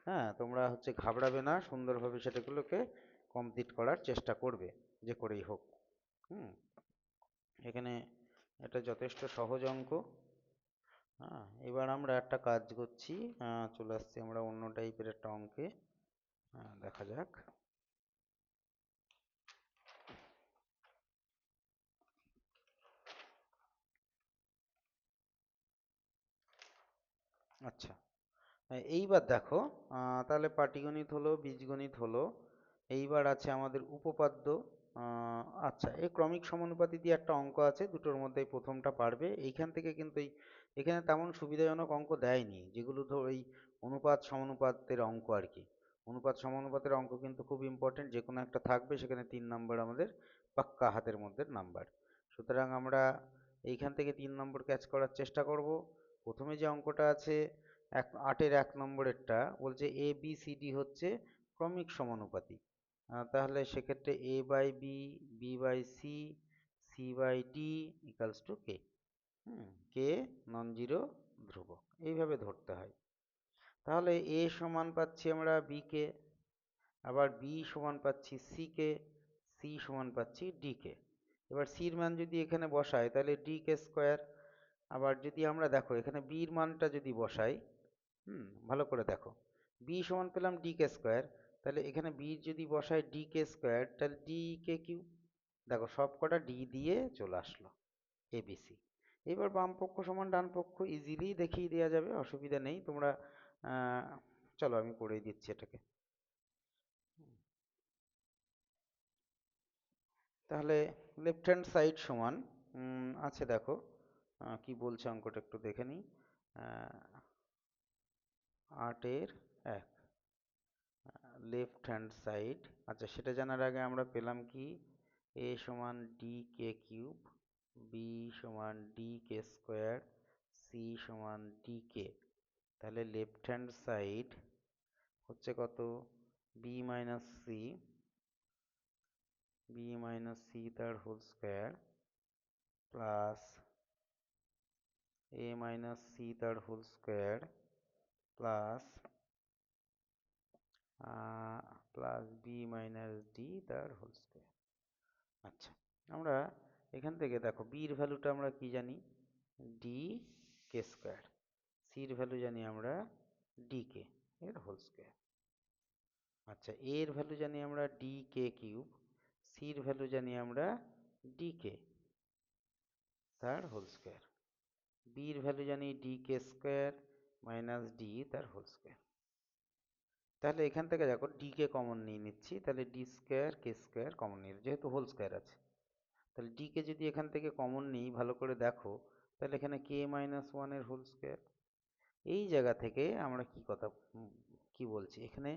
হ্যাঁ, তোমরা ঘাবড়াবে না, সুন্দরভাবে সেটাগুলোকে কমপ্লিট করার চেষ্টা করবে, যে করেই হোক। হুম এখানে এটা যথেষ্ট সহজ অঙ্ক। হ্যাঁ, এবার আমরা একটা কাজ করছি, চলে আসছি আমরা অন্য টাইপের একটা অঙ্কে। দেখা যাক। আচ্ছা, এইবার দেখো, তাহলে পাটিগণিত হলো, বীজগণিত হলো। এইবার আছে আমাদের উপপাদ্য। আচ্ছা, এই ক্রমিক সমানুপাতি দিয়ে একটা অঙ্ক আছে, দুটোর মধ্যে প্রথমটা পারবে। এইখান থেকে কিন্তু এখানে তেমন সুবিধাজনক অঙ্ক দেয়নি, যেগুলো ধর এই অনুপাত সমানুপাতের অঙ্ক আর কি। অনুপাত সমানুপাতের অঙ্ক কিন্তু খুব ইম্পর্টেন্ট, যে কোনো একটা থাকবে, সেখানে 3 নম্বর আমাদের পাক্কা হাতের মধ্যে নাম্বার। সুতরাং আমরা এইখান থেকে 3 নম্বর ক্যাচ করার চেষ্টা করব। প্রথমে যে অঙ্কটা আছে 8-এর 1 নম্বরেরটা, বলছে এ বি সি ডি হচ্ছে ক্রমিক সমানুপাতি। তাহলে সেক্ষেত্রে a by b, b by c, c by d equals to k. K non zero ধ্রুবক, এইভাবে ধরতে হয়। তাহলে এ সমান পাচ্ছি আমরা বি কে, আবার বি সমান পাচ্ছি সি কে, সি সমান পাচ্ছি ডি কে। এবার সির মান যদি এখানে বসাই তাহলে ডি কে স্কোয়ার। আবার যদি আমরা দেখো এখানে বির মানটা যদি বসাই, ভালো করে দেখো, বি সমান পেলাম ডি কে স্কোয়ার, তাহলে এখানে বি যদি বসাই ডি কে স্কোয়ার তাহলে ডি কে কিউ। দেখো সব কটা ডি দিয়ে চলে আসলো এবিসি। এবার বাম পক্ষ সমান ডান পক্ষ ইজিলি দেখিয়ে দেওয়া যাবে, অসুবিধা নেই। তোমরা চলো আমি করেই দিচ্ছি এটাকে। তাহলে লেফট হ্যান্ড সাইড সমান আছে, দেখো কি বলছে অঙ্কটা একটু দেখে নিই। 8-এর 1 লেফট হ্যান্ড সাইড। আচ্ছা, সেটা জানার আগে আমরা পেলাম কি, এ সমান ডি কে কিউব, বি সমান ডি কে স্কোয়ার, সি সমান ডি কে। তাহলে লেফট হ্যান্ড সাইড হচ্ছে কত, B minus C, B minus C তার whole square plus A minus C তার whole square plus B minus D তার whole square. আচ্ছা, আমরা এখান থেকে দেখো বির ভ্যালুটা আমরা কি জানি, ডি কে স্কোয়ার। সির ভ্যালু জানি আমরা ডি কে এর হোল স্কোয়ার। আচ্ছা, এর ভ্যালু জানি আমরা ডি কে কিউব, সির ভ্যালু জানি আমরা ডি কে তার হোল স্কোয়ার, বির ভ্যালু জানি D K square minus D তার হোল স্কোয়ার। তাহলে এখান থেকে দেখো ডি কে কমন নিয়ে নিচ্ছি, তাহলে ডি স্কোয়ার কে স্কোয়ার কমন নিয়ে, যেহেতু হোল স্কোয়ার আছে, তাহলে ডি কে যদি এখান থেকে কমন নিই ভালো করে দেখো, তাহলে এখানে কে মাইনাস ওয়ানের হোল স্কোয়ার। এই জায়গা থেকে আমরা কি কথা কি বলছি, এখানে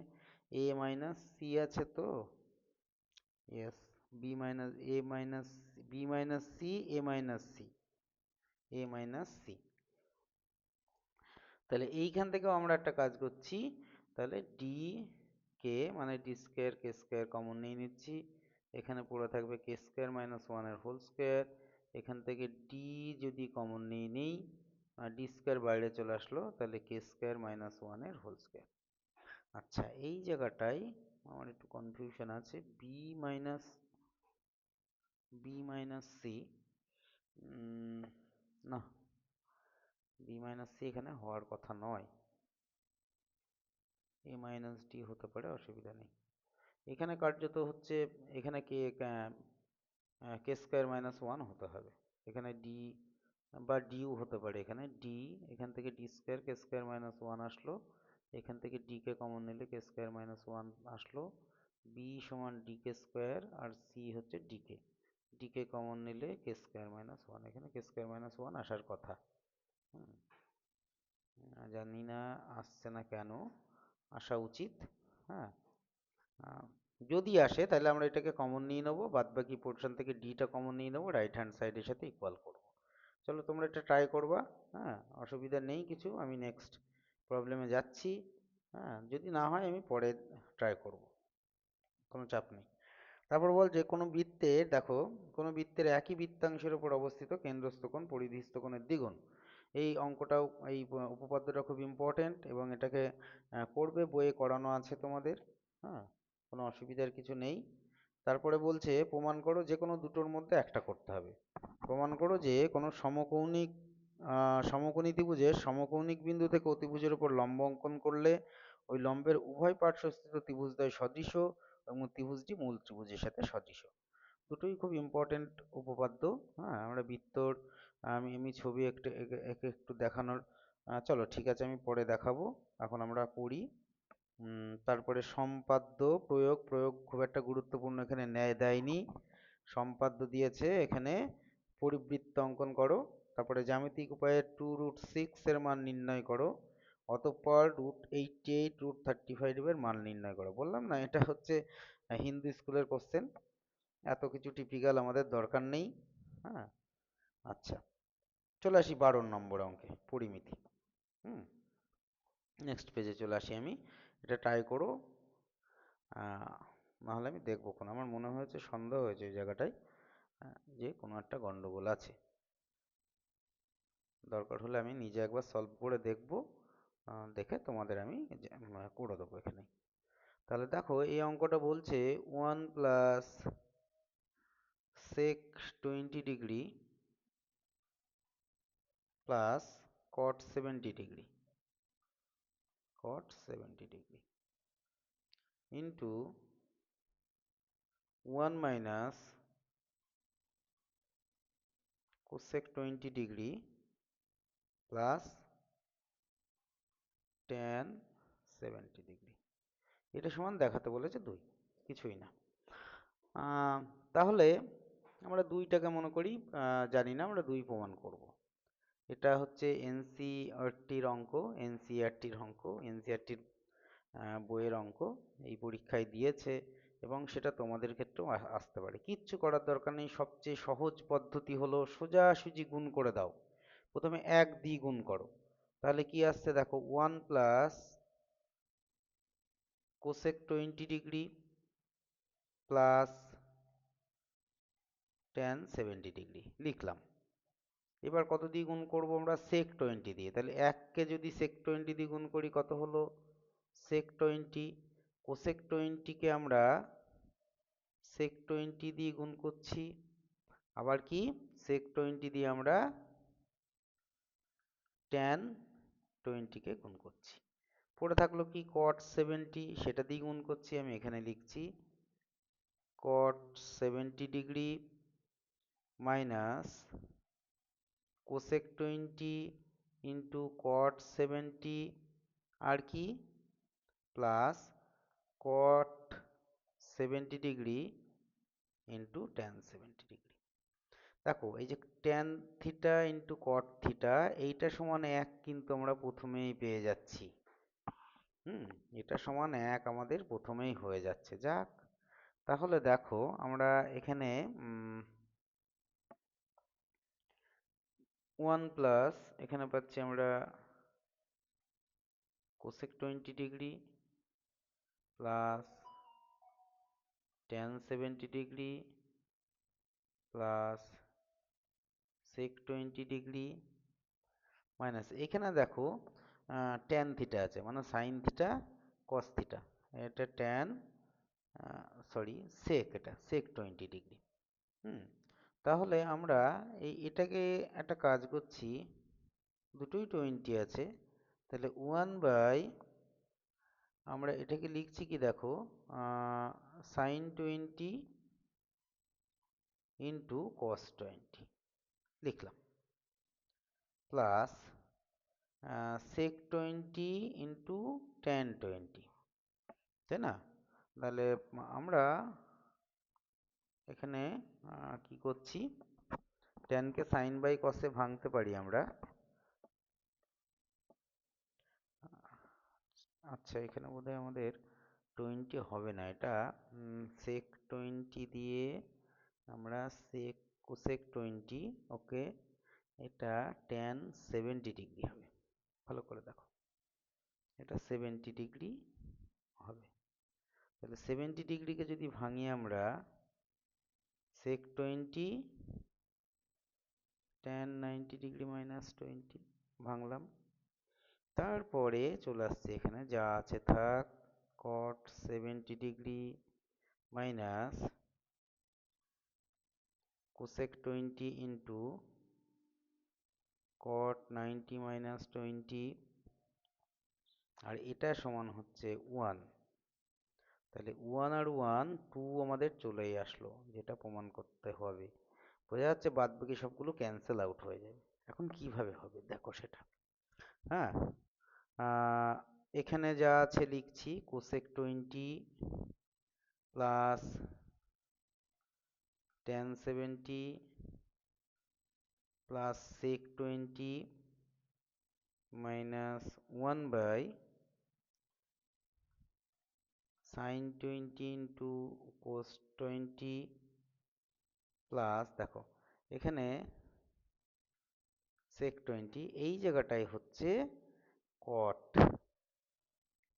এ মাইনাস সি আছে তো, yes, B minus A minus B minus C A minus C, A minus C. তাহলে এইখান থেকেও আমরা একটা কাজ করছি, তাহলে ডি কে মানে ডি স্কোয়ার কে স্কোয়ার কমন নিয়ে নিচ্ছি, এখানে পড়ে থাকবে কে স্কোয়ার মাইনাস ওয়ানের হোল স্কোয়ার। এখান থেকে ডি যদি কমন নিয়ে নিই, ডি স্কোয়ার বাইরে চলে আসলো, তাহলে কে স্কোয়ার মাইনাস ওয়ানের হোল স্কোয়ার। আচ্ছা, এই জায়গাটায় আমার একটু কনফিউশন আছে, বি মাইনাস সি, না, বি মাইনাস সি এখানে হওয়ার কথা নয়, এ মাইনাস ডি হতে পারে, অসুবিধা নেই। এখানে কার্যত হচ্ছে, এখানে কে স্কোয়ার মাইনাস ওয়ান হতে হবে, এখানে ডি বা ডিউ হতে পারে, এখানে ডি, এখান থেকে ডি স্কোয়ার কে স্কোয়ার মাইনাস ওয়ান আসলো, এখান থেকে ডি কে কমন নিলে কে স্কোয়ার মাইনাস ওয়ান আসলো, বি সমান ডি কে স্কোয়ার আর সি হচ্ছে ডি কে, ডি কে কমন নিলে কে স্কোয়ার মাইনাস ওয়ান, এখানে কে স্কোয়ার মাইনাস ওয়ান আসার কথা। জানি না আসছে না কেন, আসা উচিত। হ্যাঁ, যদি আসে তাহলে আমরা এটাকে কমন নিয়ে নেবো, বাদ বাকি পোর্শন থেকে ডিটা কমন নিয়ে নেবো, রাইট হ্যান্ড সাইডের সাথে ইকুয়াল করব। চলো তোমরা এটা ট্রাই করবা, হ্যাঁ, অসুবিধা নেই কিছু, আমি নেক্সট প্রবলেমে যাচ্ছি। হ্যাঁ, যদি না হয় আমি পরে ট্রাই করব, কোনো চাপ নেই। তারপর বল যে কোনো বৃত্তের, দেখো কোনো বৃত্তের একই বৃত্তাংশের উপর অবস্থিত কেন্দ্রস্থ কোণ পরিধিস্থ কোণের দ্বিগুণ। এই অঙ্কটাও, এই উপপাদ্যটা খুব ইম্পর্টেন্ট এবং এটাকে করবে, বইয়ে করানো আছে তোমাদের। হ্যাঁ, কোনো অসুবিধার কিছু নেই। তারপরে বলছে প্রমাণ করো যে কোনো দুটোর মধ্যে একটা করতে হবে। প্রমাণ করো যে কোনো সমকোণী ত্রিভুজের সমকৌণিক বিন্দু থেকে অতিভুজের উপর লম্ব অঙ্কন করলে ওই লম্বের উভয় পার্শ্বস্থিত ত্রিভুজদ্বয় সদৃশ এবং ত্রিভুজটি মূল ত্রিভুজের সাথে সদৃশ। দুটোই খুব ইম্পর্টেন্ট উপপাদ্য। হ্যাঁ, আমরা বৃত্তর, আমি আমি ছবি একটু একে একটু দেখানোর, চলো ঠিক আছে আমি পরে দেখাবো, এখন আমরা করি। তারপরে সম্পাদ্য প্রয়োগ, প্রয়োগ খুব একটা গুরুত্বপূর্ণ এখানে দেয়নি, সম্পাদ্য দিয়েছে এখানে পরিবৃত্ত অঙ্কন করো, তারপরে জ্যামিতিক উপায়ে 2√6 এর মান নির্ণয় করো, অতঃপর √88 √35 এর মান নির্ণয় করো। বললাম না এটা হচ্ছে হিন্দু স্কুলের কোশ্চেন, এত কিছু টিপিক্যাল আমাদের দরকার নেই। হ্যাঁ, আচ্ছা, চলে আসি 12 নম্বর অঙ্কে, পরিমিতি। নেক্সট পেজে চলে আসি আমি, এটা ট্রাই করো, নাহলে আমি দেখবো কোনো, আমার মনে হয়েছে সন্দেহ হয়েছে ওই জায়গাটায় যে কোনো একটা গন্ডগোল আছে, দরকার হলে আমি নিজে একবার সলভ করে দেখবো, দেখে তোমাদের আমি করে দেবো এখানে। তাহলে দেখো এই অঙ্কটা বলছে 1 plus sec 20 degree plus cot 70 degree into 1 minus cosec 20 degree plus tan 70 degree. এটা সমান দেখাতে বলেছে 2, কিছুই না। তাহলে আমরা 2টাকে মনে করি জানি না, আমরা 2 প্রমাণ করব। এটা হচ্ছে এনসিইআরটির অঙ্ক, এনসিইআরটির বইয়ের অঙ্ক, এই পরীক্ষায় দিয়েছে এবং সেটা তোমাদের ক্ষেত্রেও আসতে পারে। কিচ্ছু করার দরকার নেই, সবচেয়ে সহজ পদ্ধতি হলো সোজাসুজি গুণ করে দাও। প্রথমে 1 দিয়ে গুণ করো, তাহলে কি আসছে দেখো, 1 plus cosec 20 degree plus tan 70 degree লিখলাম। এবার কত দিয়ে গুণ করব আমরা, সেক 20 দিয়ে। তাহলে 1কে যদি সেক 20 দিয়ে গুণ করি কত হলো, সেক 20। কোসেক 20কে আমরা সেক 20 দিয়ে গুণ করছি, আবার কি সেক 20 দিয়ে আমরা ট্যান 20কে গুণ করছি। পড়ে থাকলো কি কট 70, সেটা দিয়ে গুণ করছি, আমি এখানে লিখছি কট 70 degree minus cosec 20 into cot 70 আর কি plus cot 70 degree into tan 70 degree. দেখো এই যে tan theta into cot theta, এইটা সমান 1 কিন্তু আমরা প্রথমেই পেয়ে যাচ্ছি। এটা সমান 1 আমাদের প্রথমেই হয়ে যাচ্ছে। যাক, তাহলে দেখো আমরা এখানে 1 প্লাস এখানে পাচ্ছি আমরা cosec 20 degree plus tan 70 degree plus sec 20 degree minus এখানে দেখো ট্যান থিটা আছে, মানে সাইন থিটা কস থিটা, এটা ট্যান সরি সেক, এটা সেক 20 ডিগ্রি। তাহলে আমরা এটাকে একটা কাজ করছি, দুটোই 20 আছে, তাহলে 1 বাই আমরা এটাকে লিখছি কি দেখো, সাইন 20 ইন্টু কস 20 লিখলাম, প্লাস সেক 20 ইন্টু ট্যান 20, তাই না? তাহলে আমরা এখানে কি করছি, ট্যানকে সাইন বাই কসে ভাঙতে পারি আমরা। আচ্ছা, এখানে বোধহয় আমাদের 20 হবে না, এটা সেক 20 দিয়ে আমরা সেক কোসেক 20, ওকে, এটা ট্যান 70 ডিগ্রি হবে। ভালো করে দেখো, এটা 70 ডিগ্রি হবে। তাহলে 70 ডিগ্রিকে যদি ভাঙি আমরা, সেক 20 ট্যান 90 ডিগ্রি মাইনাস 20 ভাঙলাম, তারপরে চলে আসছে এখানে যা আছে থাক, কট 70 degree minus cosec 20 into cot 90 minus 20, আর এটা সমান হচ্ছে 1। তাহলে 1 আর 1 2 আমাদের চলেই আসলো, যেটা প্রমাণ করতে হবে। বোঝা যাচ্ছে বাদবাকি সবগুলো ক্যান্সেল আউট হয়ে যাবে। এখন কিভাবে হবে দেখো সেটা। হ্যাঁ, এখানে যা আছে লিখছি, cosec 20 plus tan 70 plus sec 20 minus 1 by sine 20 into cos 20 plus দেখো এখানে সেক 20, এই জায়গাটায় হচ্ছে কট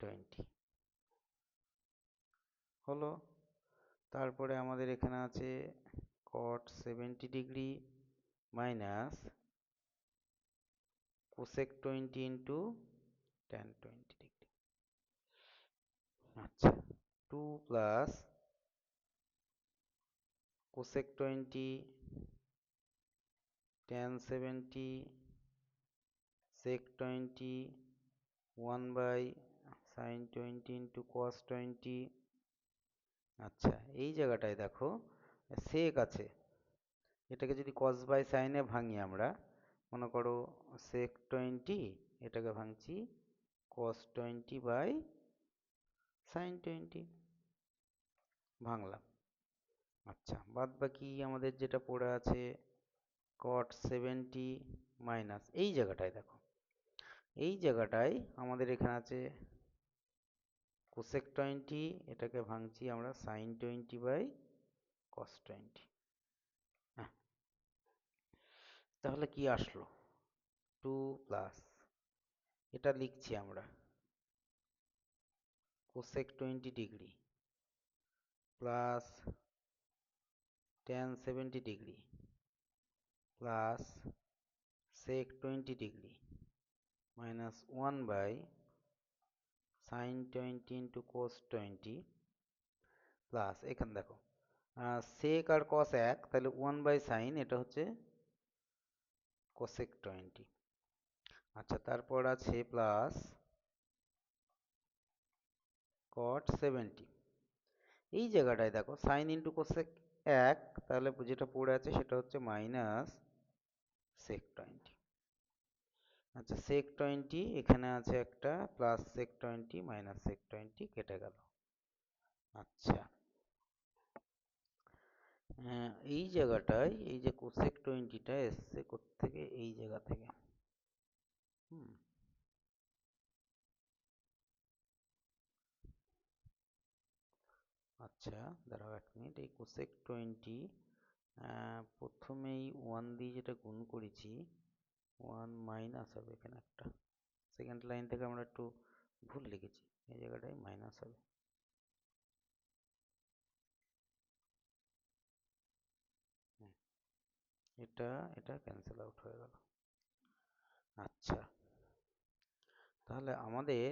20 হলো। তারপরে আমাদের এখানে আছে cot 70 degree minus cosec 20 into tan 20 degree. আচ্ছা, two plus cosec 20 tan 70 sec 20 1 by sin 20 into cos 20। আচ্ছা, এই জায়গাটায় দেখো sec আছে, এটাকে যদি cos বাই sin এ ভাঙি আমরা, মনে করো sec 20, এটাকে ভাঙছি cos 20 বাই sin 20, ভাঙলাম। আচ্ছা, বাদ বাকি আমাদের যেটা পড়ে আছে cot 70 মাইনাস, এই জায়গাটায় দেখো, এই জায়গাটায় আমাদের এখানে আছে cosec 20, এটাকে ভাঙছি আমরা sin 20 বাই cos 20। হ্যাঁ, তাহলে কি আসলো? টু প্লাস, এটা লিখছি আমরা cosec 20 degree plus tan 70 degree plus sec 20 degree minus 1 by sin 20 into cos 20 plus, এখানে দেখো sec আর cos এক, তাহলে 1 বাই sin, এটা হচ্ছে cosec 20। আচ্ছা, তারপর আছে প্লাস cot 70, এই জায়গাটায় দেখো sin ইন্টু cosec এক, তাহলে যেটা পড়ে আছে সেটা হচ্ছে মাইনাস sec 20। আচ্ছা, sec 20 এখানে আছে একটা, প্লাস sec 20 মাইনাস sec 20 কেটে গেল। আচ্ছা, এই জায়গাটায় এই যে cosec 20টা এসছে কোত্থেকে? এই জায়গা থেকে। হুম, আচ্ছা, দাঁড়াও 1 মিনিট। এই cosec 20 প্রথমেই 1 দিয়ে যেটা গুণ করেছি, 1 মাইনাস হবে এখানে একটা, সেকেন্ড লাইন থেকে আমরা একটু ভুল লিখেছি, এই জায়গাটায় মাইনাস হবে। হুম, এটা এটা ক্যান্সেল আউট হয়ে গেল। আচ্ছা, তাহলে আমাদের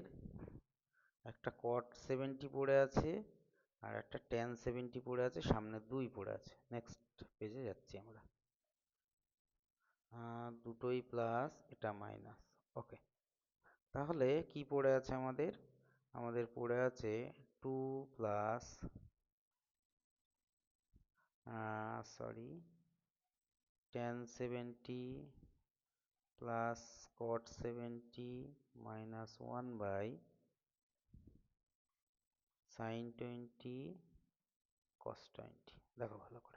একটা cot 70 পড়ে আছে আর একটা tan 70 পড়ে আছে, সামনে 2 পড়ে আছে। নেক্সট পেজে যাচ্ছি আমরা। দুটোই প্লাস, এটা মাইনাস। ওকে, তাহলে কি পড়ে আছে আমাদের? আমাদের পড়ে আছে টু প্লাস, সরি, tan 70 প্লাস cot 70 minus 1 by sin 20 cos 20। দেখো ভালো করে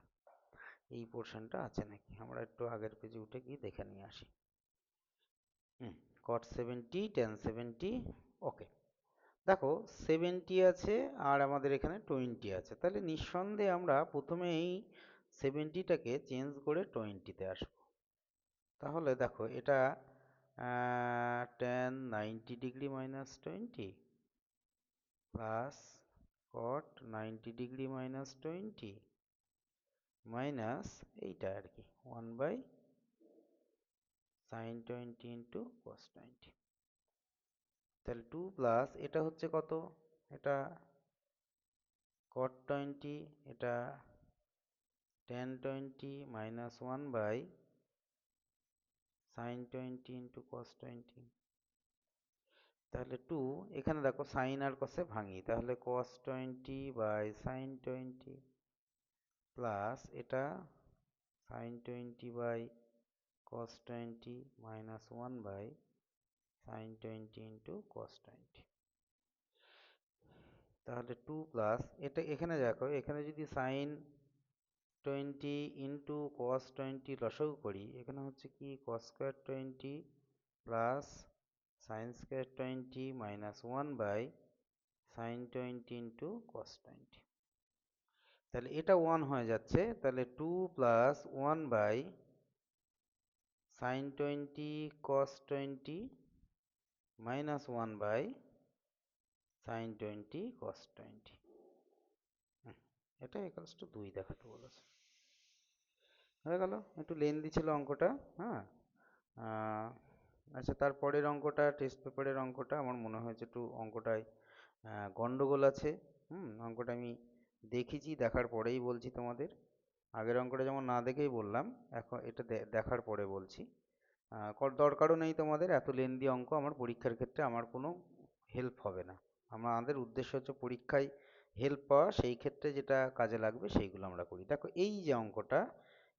এই পোর্শনটা আছে নাকি, আমরা একটু আগের পেজে উঠে গিয়ে দেখে নিয়ে আসি। cot 70 tan 70, ওকে। দেখো 70 আছে আর আমাদের এখানে 20 আছে, তাহলে নিঃসন্দেহে আমরা প্রথমে এই 70টাকে চেঞ্জ করে 20-তে আসবো। তাহলে দেখো এটা tan 90 degree minus 20 plus cot 90 degree minus 20 minus এইটা আর কি 1 বাই sin 20 ইন্টু cos 20। তাহলে 2 প্লাস, এটা হচ্ছে কত? এটা cot 20, এটা tan 20 minus 1 by sin 20 into cos 20। তাহলে 2, এখানে দেখো sin আর cos এ ভাঙি, তাহলে cos 20 বাই sin 20 প্লাস এটা sin 20 by cos 20 minus 1 by sin 20 into cos 20। তাহলে 2 প্লাস, এটা এখানে দেখো, এখানে যদি sin 20 ইন্টু cos 20 লসাগু করি, এখানে হচ্ছে কি cos square 20 plus sin square 20 minus 1 by sin 20 into cos 20। তাহলে এটা 1 হয়ে যাচ্ছে, তাহলে 2 plus 1 by sin 20 cos 20 minus 1 by sin 20 cos 20। এটা ইকুয়ালস টু 2 দেখাতে বলেছে। হয়ে গেল, একটু লেন্দি ছিল অঙ্কটা। হ্যাঁ, আচ্ছা, তারপরের অঙ্কটা, টেস্ট পেপারের অঙ্কটা আমার মনে হয়েছে একটু অঙ্কটায় গন্ডগোল আছে। অঙ্কটা আমি দেখেছি, দেখার পরেই বলছি তোমাদের। আগের অঙ্কটা যেমন না দেখেই বললাম, এখন এটা দেখার পরে বলছি। দরকারও নেই তোমাদের এত লেন্দি অঙ্ক, আমার পরীক্ষার ক্ষেত্রে আমার কোনো হেল্প হবে না। আমাদের উদ্দেশ্য হচ্ছে পরীক্ষায় হেল্প পাওয়া, সেই ক্ষেত্রে যেটা কাজে লাগবে সেইগুলো আমরা করি। দেখো এই যে অঙ্কটা,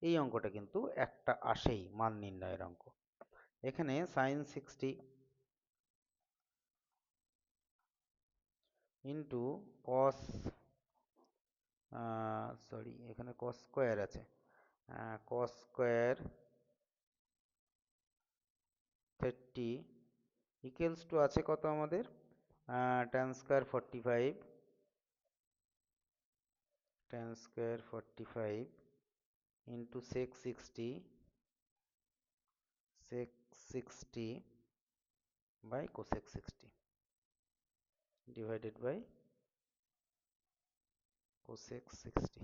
এই অঙ্কটা কিন্তু একটা আসেই মান নির্ণয়ের অঙ্ক। এখানে সাইন 60 ইন্টু কস, সরি এখানে কস স্কোয়ার আছে, কস স্কোয়ার 30 ইকুয়ালস টু আছে কত আমাদের, tan square 45, tan square 45 into sec 60, sec 60 by cosec 60 divided by cosec 60।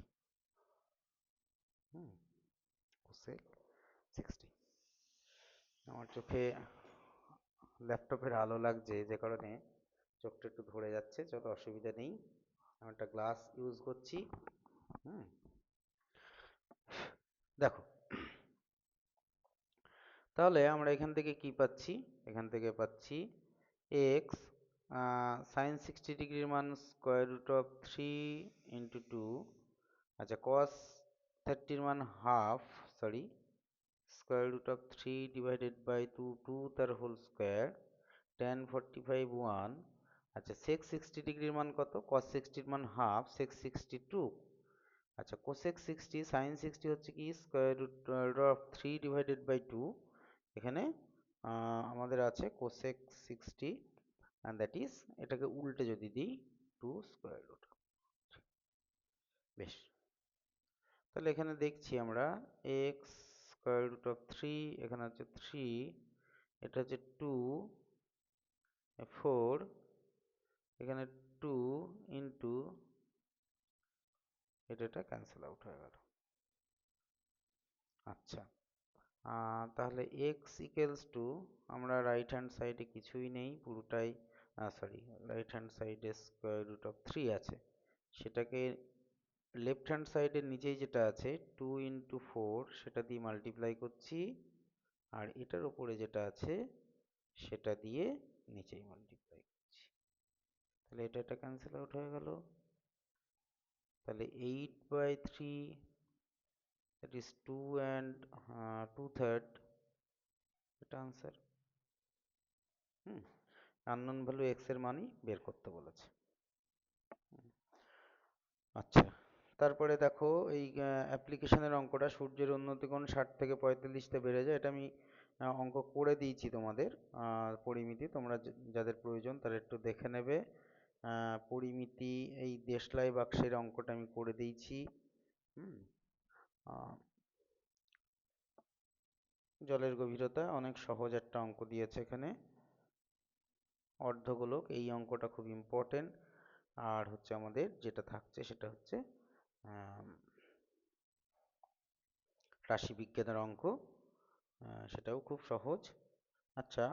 Hmm cosec 60। আমার চোখে ল্যাপটপের আলো লাগছে, যে কারণে চোখটা একটু ধরে যাচ্ছে, চলো অসুবিধা নেই, আমি একটা গ্লাস ইউজ করছি। হুম দেখো, তাহলে আমরা এখান থেকে কি পাচ্ছি, এখান থেকে পাচ্ছি এক্স সাইন 60 ডিগ্রির মান স্কোয়ার রুট অফ 3 × 2, আচ্ছা কস 30-র মান half, sorry square root of 3 divided by 2, 2 তার হোল স্কোয়ার, tan 45 1, আচ্ছা সেক 60 ডিগ্রির মান কত, কস 60-র মান হাফ, সেক 62, আচ্ছা কোসেক 60 সাইন 60 হচ্ছে কি square root of 3 divided by 2, এখানে আমাদের আছে কোসেক 60 অ্যান্ড দ্যাট ইজ, এটাকে উল্টে যদি দিই 2 স্কোয়ার রুট। বেশ, তাহলে এখানে দেখছি আমরা এক্স স্কোয়ার রুট অফ 3, এখানে হচ্ছে 3, এটা হচ্ছে 2 4, এখানে 2 ইন্টু, এটা ক্যান্সেল আউট হয়ে গেল। আচ্ছা তাহলে এক্স ইকুয়ালস টু, আমরা রাইট হ্যান্ড সাইডে কিছুই নেই, পুরোটাই সরি রাইট হ্যান্ড সাইডে স্কোয়ার রুট অফ 3 আছে, সেটাকে লেফট হ্যান্ড সাইডের নিচেই যেটা আছে 2 ইন্টু 4 সেটা দিয়ে মাল্টিপ্লাই করছি, আর এটার উপরে যেটা আছে সেটা দিয়ে নিচেই মাল্টিপ্লাই করছি, তাহলে এটা ক্যান্সেল আউট হয়ে গেল। তাহলে 8/3, that is 2 and 2/3, এটা আনসার। আননোন ভ্যালু এক্স এর মানই বের করতে বলেছে। আচ্ছা, তারপরে দেখো এই অ্যাপ্লিকেশনের অঙ্কটা, সূর্যের উন্নতিকোণ 60 থেকে 45-তে বেড়ে যায়, এটা আমি অঙ্ক করে দিয়েছি তোমাদের, পরিমিতি তোমরা যাদের প্রয়োজন তারা একটু দেখে নেবে। পরিমিতি এই দেশলাই বাক্সের অঙ্কটা আমি করে দিয়েছি। হুম জলের গভীরতা অনেক সহজ একটা অঙ্ক দিয়েছে এখানে, অর্ধগোলক, এই অঙ্কটা খুব ইম্পর্টেন্ট। আর হচ্ছে আমাদের যেটা থাকছে সেটা হচ্ছে রাশিবিজ্ঞানের অঙ্ক, সেটাও খুব সহজ। আচ্ছা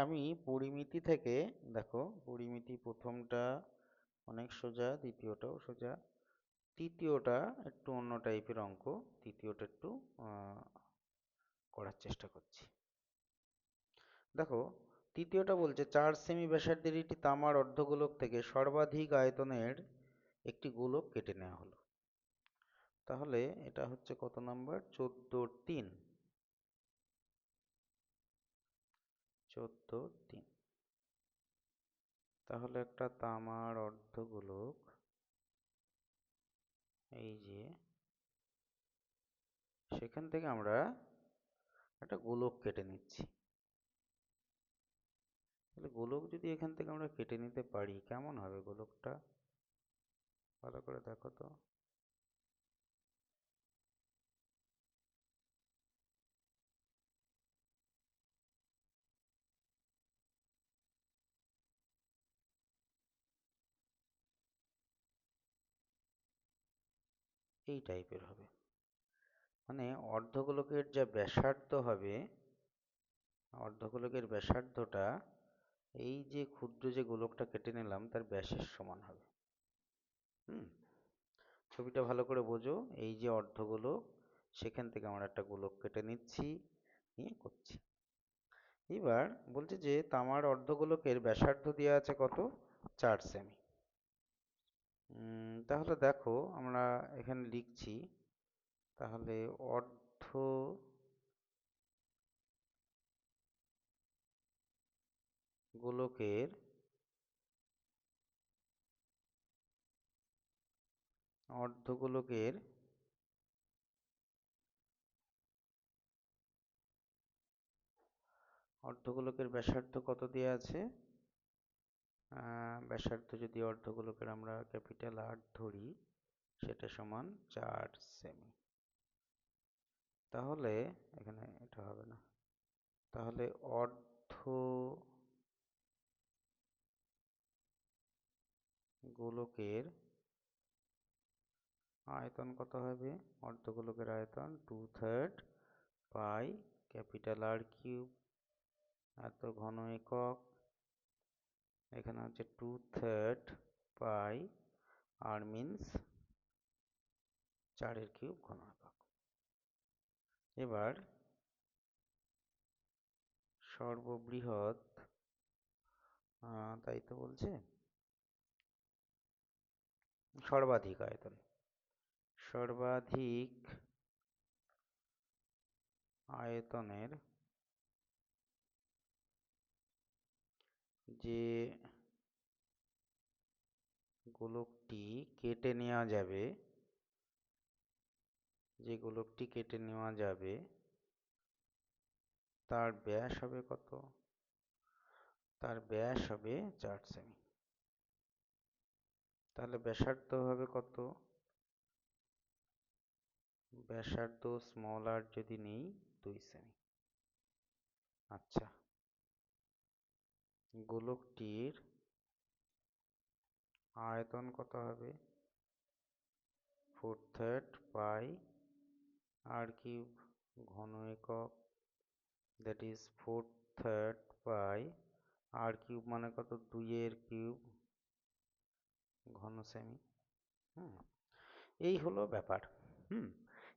আমি পরিমিতি থেকে, দেখো পরিমিতি প্রথমটা অনেক সোজা, দ্বিতীয়টাও সোজা, তৃতীয়টা একটু অন্য টাইপের অঙ্ক, তৃতীয়টা একটু করার চেষ্টা করছি। দেখো তৃতীয়টা বলছে 4 সেমি ব্যাসার্ধের একটি তামার অর্ধগোলক থেকে সর্বাধিক আয়তনের একটি গোলক কেটে নেওয়া হলো। তাহলে এটা হচ্ছে কত নাম্বার, 14-3, 14-3। তাহলে একটা তামার অর্ধগোলক, এই যে সেখান থেকে আমরা একটা গোলক কেটে নিচ্ছি, তাহলে গোলক যদি এখান থেকে আমরা কেটে নিতে পারি কেমন হবে গোলকটা, ভালো করে দেখো তো। এই টাইপের হবে, মানে অর্ধগোলকের যা ব্যাসার্ধ হবে, অর্ধগোলকের ব্যাসার্ধটা এই যে ক্ষুদ্র যে গোলকটা কেটে নিলাম তার ব্যাসের সমান হবে। হুম, ছবিটা ভালো করে বোঝো। এই যে অর্ধগোলক, সেখান থেকে আমরা একটা গোলক কেটে নিচ্ছি, নিয়ে করছি। এবার বলছে যে তামার অর্ধগোলকের ব্যাসার্ধ দেওয়া আছে কত, 4 সেমি। তাহলে দেখো আমরা এখানে লিখছি, তাহলে অর্ধ গোলকের অর্ধগোলকের অর্ধগোলকের ব্যাসার্ধ কত দেওয়া আছে? ব্যাসার্ধ যদি অর্ধগোলকের আমরা ক্যাপিটাল আর ধরি, সেটা সমান 4 সেমি। তাহলে এখানে এটা হবে না, তাহলে অর্ধ গোলকের আয়তন কত হবে? অর্ধগোলকের আয়তন 2/3 পাই ক্যাপিটাল আর কিউব, এত ঘন একক। এখানে হচ্ছে 2/3 পাই আর মিন্স 4 কিউব ঘন একক। এবার সর্ববৃহৎ, তাই তো বলছে, সর্বাধিক আয়তন, সর্বাধিক আয়তনের যে গোলকটি কেটে নেওয়া যাবে, যে গোলকটি কেটে নেওয়া যাবে তার ব্যাস হবে কত? তার ব্যাস হবে 4 সেমি। তাহলে ব্যাসার্ধ হবে কত? ব্যাসার্ধ স্মল আর যদি নেই, 2 সেমি। আচ্ছা, গোলকটির আয়তন কত হবে? 4/3 পাই আর কিউব ঘন একক, that is 4/3 pi R cube মানে কত? 2 কিউব ঘন সেমি। হুম, এই হলো ব্যাপার। হুম,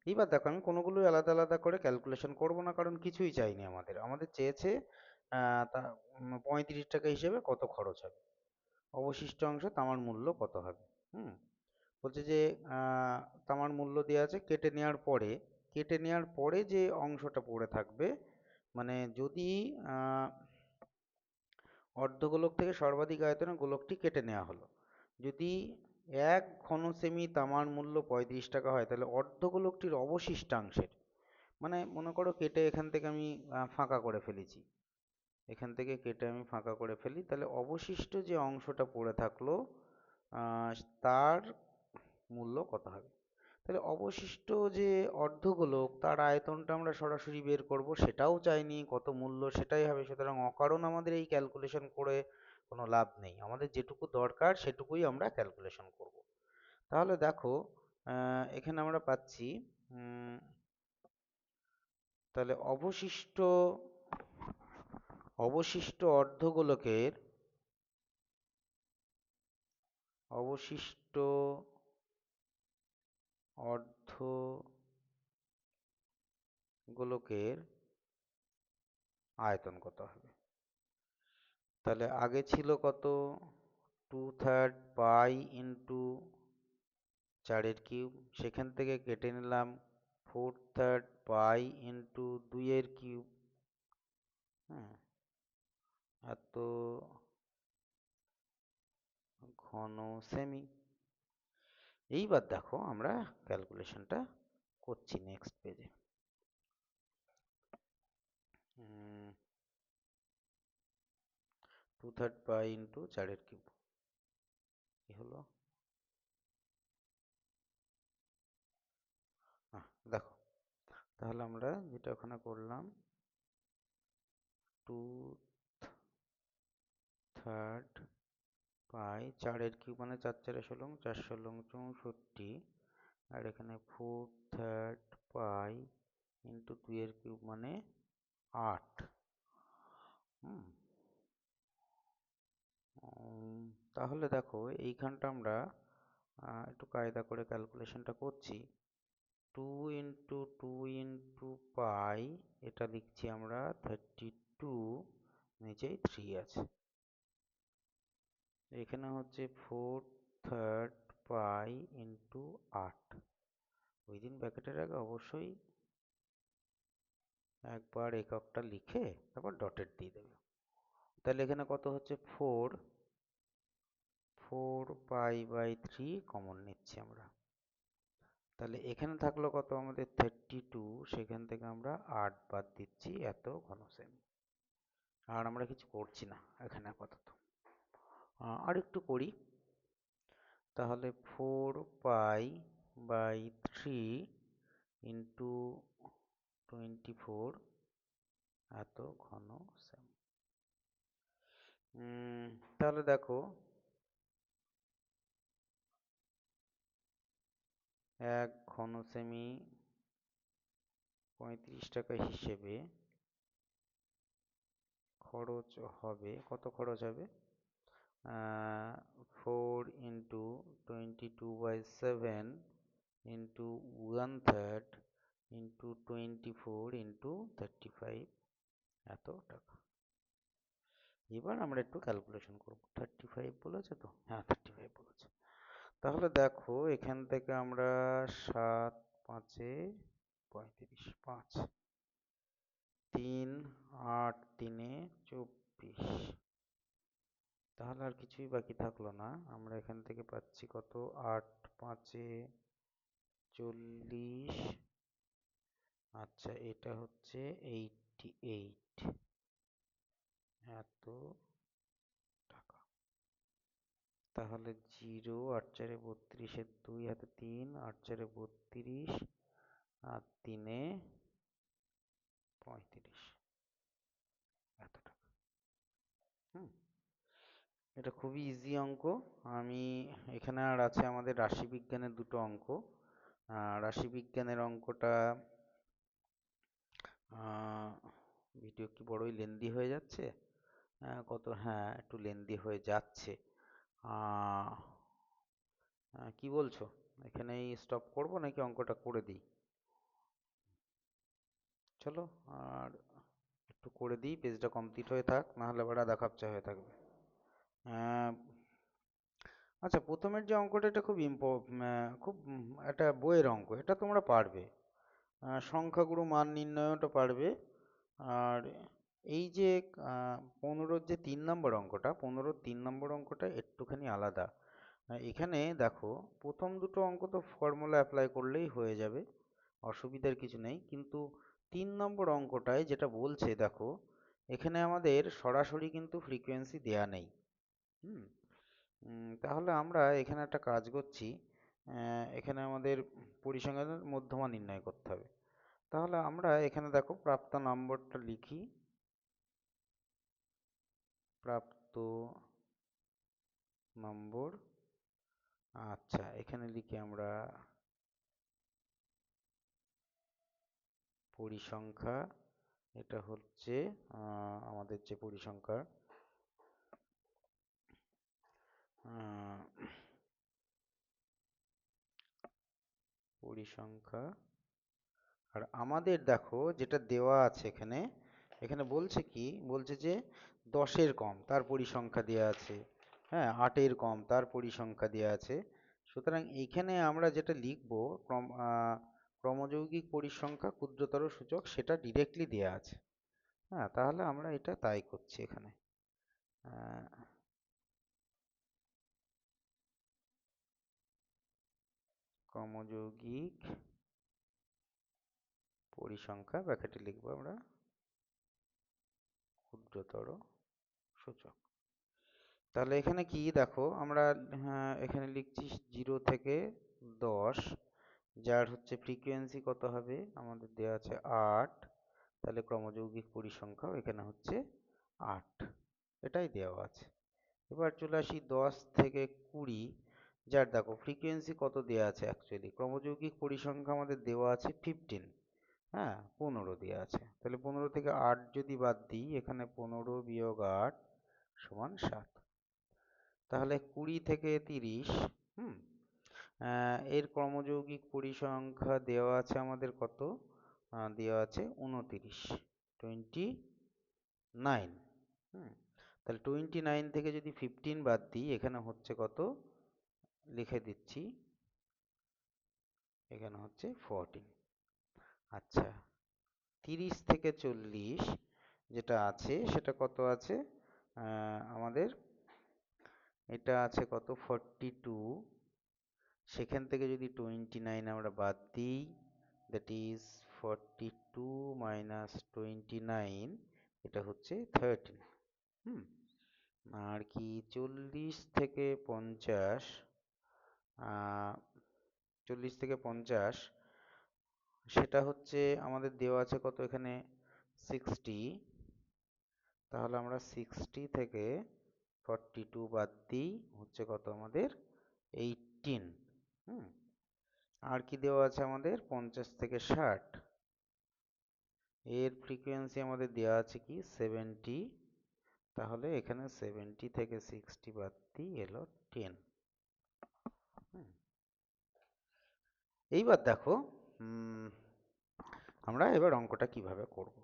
এবার দেখো আমি কোনোগুলোই আলাদা আলাদা করে ক্যালকুলেশন করব না, কারণ কিছুই চাইনি আমাদের। আমাদের চেয়েছে 35 টাকা হিসেবে কত খরচ হবে, অবশিষ্ট অংশ তামার মূল্য কত হবে। হুম, বলছে যে তামার মূল্য দেওয়া আছে কেটে নেওয়ার পরে, কেটে নেওয়ার পরে যে অংশটা পড়ে থাকবে, মানে যদি অর্ধগোলক থেকে সর্বাধিক আয়তনের গোলকটি কেটে নেওয়া হলো, যদি 1 ঘন সেমি তামার মূল্য 35 টাকা হয়, তাহলে অর্ধগোলকটির অবশিষ্টাংশের, মানে মনে করো কেটে এখান থেকে আমি ফাঁকা করে ফেলেছি, এখান থেকে কেটে আমি ফাঁকা করে ফেলি, তাহলে অবশিষ্ট যে অংশটা পড়ে থাকলো আহ, তার মূল্য কত হবে। তাহলে অবশিষ্ট যে অর্ধগোলক, তার আয়তনটা আমরা সরাসরি বের করব, সেটাও চাইনি, কত মূল্য সেটাই হবে। সুতরাং অকারণ আমাদের এই ক্যালকুলেশন করে কোনো লাভ নেই, আমাদের যেটুকু দরকার সেটুকুই আমরা ক্যালকুলেশন করব। তাহলে দেখো এখানে আমরা পাচ্ছি, তাহলে অবশিষ্ট অবশিষ্ট অর্ধগোলকের অবশিষ্ট অর্ধগোলকের আয়তন কত হবে। তাহলে আগে ছিল কত? 2/3 পাই ইন্টু 4 কিউব, সেখান থেকে কেটে নিলাম 4/3 পাই ইন্টু 2 কিউব। হ্যাঁ, এত ঘন সেমি। এইবার দেখো আমরা ক্যালকুলেশনটা করছি নেক্সট পেজে। 2/3 পাই ইন্টু 4 কিউব, কি হলো? দেখো, তাহলে আমরা যেটা ওখানে করলাম, 2/3 পাই 4 কিউব মানে 4×4 = 4×16, আর এখানে 4/3 পাই ইন্টু 2 কিউব মানে 8। হুম, তাহলে দেখো এইখানটা আমরা একটু কায়দা করে ক্যালকুলেশনটা করছি। 2 × 2 × পাই, এটা লিখছি আমরা 32, নিচেই 3 আছে। এখানে হচ্ছে 4/3 পাই ইন্টু 8। উইদিন ব্র্যাকেটের আগে অবশ্যই একবার এককটা লিখে তারপর ডটেড দিয়ে দেবে। তাহলে এখানে কত হচ্ছে 4 পাই/3 কমন নিচ্ছি আমরা। তাহলে এখানে থাকলো কত আমাদের 32, সেখান থেকে আমরা 8 বাদ দিচ্ছি, এত ঘন সেমি। আর আমরা কিছু করছি না এখানে আপাতত। আর একটু করি, তাহলে 4π/3 ইন্টু 24 এত ঘন সেমি। তাহলে দেখো 1 ঘন সেমি 35 টাকা হিসেবে খরচ হবে, কত খরচ হবে? 4 × 22/7 ইন্টু 1/3 ইন্টু 24 ইন্টু 35, এত টাকা। এবার আমরা একটু ক্যালকুলেশন করব। 35 বলেছে তো? হ্যাঁ, 35 বলেছে। তাহলে দেখো এখান থেকে আমরা 7×5 = 35, 5, 3, 8, 3 = 24। তাহলে আর কিছুই বাকি থাকলো না। আমরা এখান থেকে পাচ্ছি কত? 8×5 = 40। আচ্ছা, এটা হচ্ছে 88, এত টাকা। তাহলে 0, 8×4 = 32, 2 হাতে 3, 8×4 = 32, আর 3 = 35, এত টাকা। এটা খুবই ইজি অঙ্ক। আমি এখানে আর আছে আমাদের রাশিবিজ্ঞানের দুটো অঙ্ক। রাশিবিজ্ঞানের অঙ্কটা ভিডিও কি বড়ই লেন্দি হয়ে যাচ্ছে? হ্যাঁ, একটু লেন্দি হয়ে যাচ্ছে। কি বলছো, এখানেই স্টপ করব নাকি অঙ্কটা করে দিই? চলো আর একটু করে দিই, পেজটা কমপ্লিট হয়ে থাক, নাহলে আবার আধা খাপচা হয়ে থাকবে। আচ্ছা, প্রথমের যে অঙ্কটা, এটা খুব একটা বইয়ের অঙ্ক, এটা তোমরা পারবে। সংখ্যাগুরু মান নির্ণয়টা পারবে। আর এই যে 15-র যে 3 নম্বর অঙ্কটা, 15-র 3 নম্বর অঙ্কটা একটুখানি আলাদা। এখানে দেখো প্রথম দুটো অঙ্ক তো ফর্মুলা অ্যাপ্লাই করলেই হয়ে যাবে, অসুবিধার কিছু নেই। কিন্তু 3 নম্বর অঙ্কটায় যেটা বলছে দেখো, এখানে আমাদের সরাসরি কিন্তু ফ্রিকোয়েন্সি দেয়া নেই। তাহলে আমরা এখানে একটা কাজ করছি, এখানে আমাদের পরিসংখ্যানের মধ্যমা নির্ণয় করতে হবে। তাহলে আমরা এখানে দেখো প্রাপ্ত নম্বরটা লিখি, প্রাপ্ত নম্বর। আচ্ছা, এখানে লিখি আমরা পরিসংখ্যা। এটা হচ্ছে আমাদের যে পরিসংখ্যা, পরিসংখ্যা। আর আমাদের দেখো যেটা দেওয়া আছে এখানে, এখানে বলছে কি, বলছে যে 10-এর কম তার পরিসংখ্যা দেওয়া আছে, হ্যাঁ, 8-এর কম তার পরিসংখ্যা দেওয়া আছে। সুতরাং এখানে আমরা যেটা লিখবো, ক্রমযৌগিক পরিসংখ্যা ক্ষুদ্রতর সূচক, সেটা ডিরেক্টলি দেওয়া আছে। হ্যাঁ, তাহলে আমরা এটা তাই করছি এখানে। ক্রমযৌগিক পরিসংখ্যা, ব্র্যাকেটে লিখবো আমরা ক্ষুদ্রতর সূচক। তাহলে এখানে কি দেখো আমরা, হ্যাঁ, এখানে লিখছি 0 থেকে 10, যার হচ্ছে ফ্রিকোয়েন্সি কত হবে, আমাদের দেওয়া আছে 8। তাহলে ক্রমযৌগিক পরিসংখ্যাও এখানে হচ্ছে 8, এটাই দেওয়া আছে। এবার চলে আসি 10 থেকে 20, যার দেখো ফ্রিকোয়েন্সি কত দেওয়া আছে, অ্যাকচুয়ালি ক্রমযৌগিক পরিসংখ্যা আমাদের দেওয়া আছে 15, হ্যাঁ, 15 দেওয়া আছে। তাহলে 15 থেকে 8 যদি বাদ দিই, এখানে 15 বিয়োগ 8 সমান 7। তাহলে 20 থেকে 30, এর ক্রমযৌগিক পরিসংখ্যা দেওয়া আছে আমাদের কত? দেওয়া আছে 29, 29। তাহলে 29 থেকে যদি 15 বাদ দিই, এখানে হচ্ছে কত? লিখে দিচ্ছি, এখানে হচ্ছে 14। আচ্ছা, 30 থেকে 40 যেটা আছে সেটা কত আছে? আমাদের এটা আছে কত? 42। সেখান থেকে যদি 29 আমরা বাদ দিই, দ্যাট ইজ 42 মাইনাস 29, এটা হচ্ছে 13। হুম আর কি 40 থেকে 50, 40 থেকে 50 সেটা হচ্ছে আমাদের দেওয়া আছে কত এখানে? 60। তাহলে আমরা 60 থেকে 42 বাদ দিই, হচ্ছে কত আমাদের? 18। হুম আর কি দেওয়া আছে আমাদের? 50 থেকে 60, এর ফ্রিকোয়েন্সি আমাদের দেওয়া আছে কি? 70। তাহলে এখানে 70 থেকে 60 বাদ দিই, এলো 10। এইবার দেখো আমরা এবার অঙ্কটা কিভাবে করব।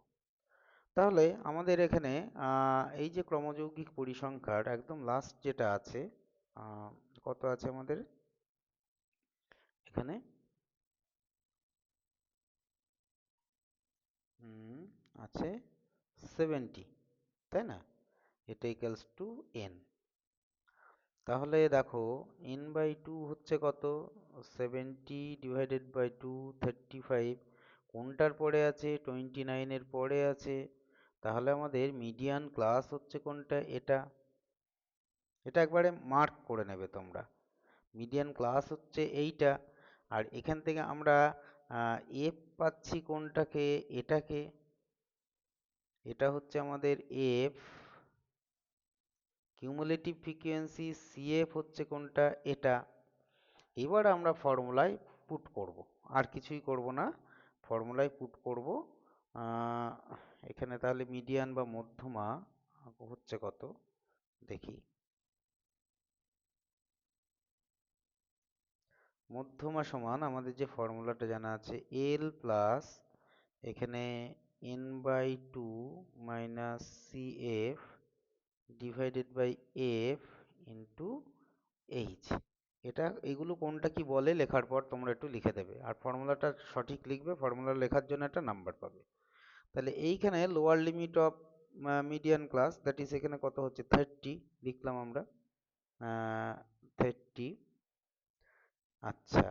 তাহলে আমাদের এখানে এই যে ক্রমযৌগিক পরিসংখ্যার একদম লাস্ট যেটা আছে, কত আছে আমাদের এখানে? আছে 70, তাই না? এটা ইকুয়ালস টু n। তাহলে দেখো n/2 হচ্ছে কত? 70 ডিভাইডেড বাই 2, 35। কোনটার পরে আছে? 29 এর পরে আছে। তাহলে আমাদের মিডিয়ান ক্লাস হচ্ছে কোনটা? এটা এটা একবারে মার্ক করে নেবে তোমরা। মিডিয়ান ক্লাস হচ্ছে এইটা। আর এখান থেকে আমরা এফ পাচ্ছি কোনটাকে? এটাকে। এটা হচ্ছে আমাদের এফ। কিউমুলেটিভ ফ্রিকোয়েন্সি সিএফ হচ্ছে কোনটা? এটা। এবার আমরা ফর্মুলায় পুট করব, আর কিছুই করব না, ফর্মুলায় পুট করব। এখানে তাহলে মিডিয়ান বা মধ্যমা হচ্ছে কত দেখি। মধ্যমা সমান আমাদের যে ফর্মুলাটা জানা আছে, এল প্লাস এখানে n/2 minus CF divided by F into H. এগুলো কোনটা কি বলে লেখার পর তোমরা একটু লিখে দেবে, আর ফর্মুলাটা সঠিক লিখবে, ফর্মুলা লেখার জন্য একটা নাম্বার পাবে। তাহলে এইখানে lower limit of median class, that is এখানে কত হচ্ছে? 30 লিখলাম আমরা, 30। আচ্ছা,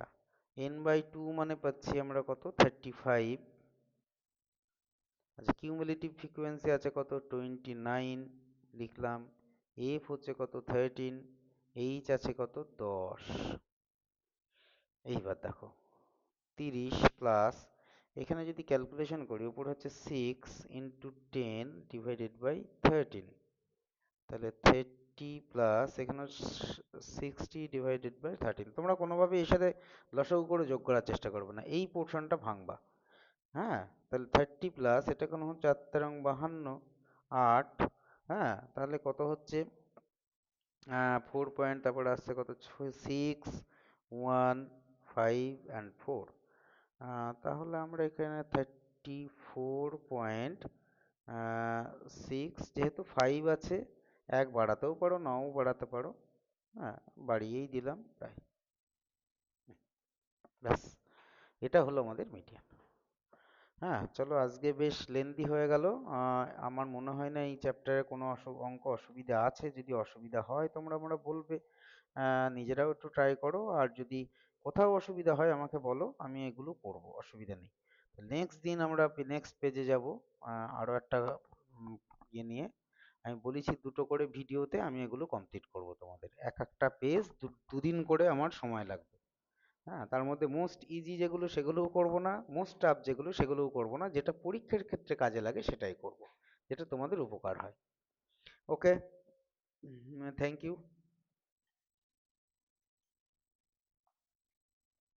n/2 মানে পাচ্ছি আমরা কত? 35। আচ্ছা, কিউমুলেটিভ ফ্রিকোয়েন্সি আছে কত? 29 লিখলাম। এফ হচ্ছে কত? 13। এইচ আছে কত? 10। এইবার দেখো 30 প্লাস এখানে যদি ক্যালকুলেশন করি, উপর হচ্ছে 6 ইন্টু 10 ডিভাইডেড বাই 13। তাহলে 30 প্লাস এখানে 60 ডিভাইডেড বাই 13। তোমরা কোনোভাবে এর সাথে লসাগু করে যোগ করার চেষ্টা করবে না, এই পোর্শনটা ভাঙবা। হ্যাঁ, তাহলে 30 প্লাস এটা কোনো হচ্ছে 4 তেরং 52, 8। হ্যাঁ, তাহলে কত হচ্ছে? 4 পয়েন্ট, তারপরে আসছে কত? 6, 1, 5 অ্যান্ড 4। তাহলে আমরা এখানে 34.6, যেহেতু 5 আছে, 1 বাড়াতেও পারো, নাও বাড়াতে পারো। হ্যাঁ, বাড়িয়েই দিলাম প্রায়। ব্যাস, এটা হলো আমাদের মিডিয়ান। হ্যাঁ, চলো আজকে বেশ লেন্দি হয়ে গেল। আমার মনে হয় না এই চ্যাপ্টারে কোনো অঙ্ক অসুবিধা আছে। যদি অসুবিধা হয় তোমরা আমরা বলবে, নিজেরাও একটু ট্রাই করো, আর যদি কোথাও অসুবিধা হয় আমাকে বলো, আমি এগুলো করব, অসুবিধা নেই। নেক্সট দিন আমরা নেক্সট পেজে যাব, আরো একটা ইয়ে নিয়ে। আমি বলেছি দুটো করে ভিডিওতে আমি এগুলো কমপ্লিট করব তোমাদের। এক একটা পেজ দুদিন করে আমার সময় লাগবে। হ্যাঁ, তার মধ্যে মোস্ট ইজি যেগুলো সেগুলোও করব না, মোস্ট টাফ যেগুলো সেগুলোও করব না, যেটা পরীক্ষার ক্ষেত্রে কাজে লাগে সেটাই করব, যেটা তোমাদের উপকার হয়। ওকে, থ্যাংক ইউ।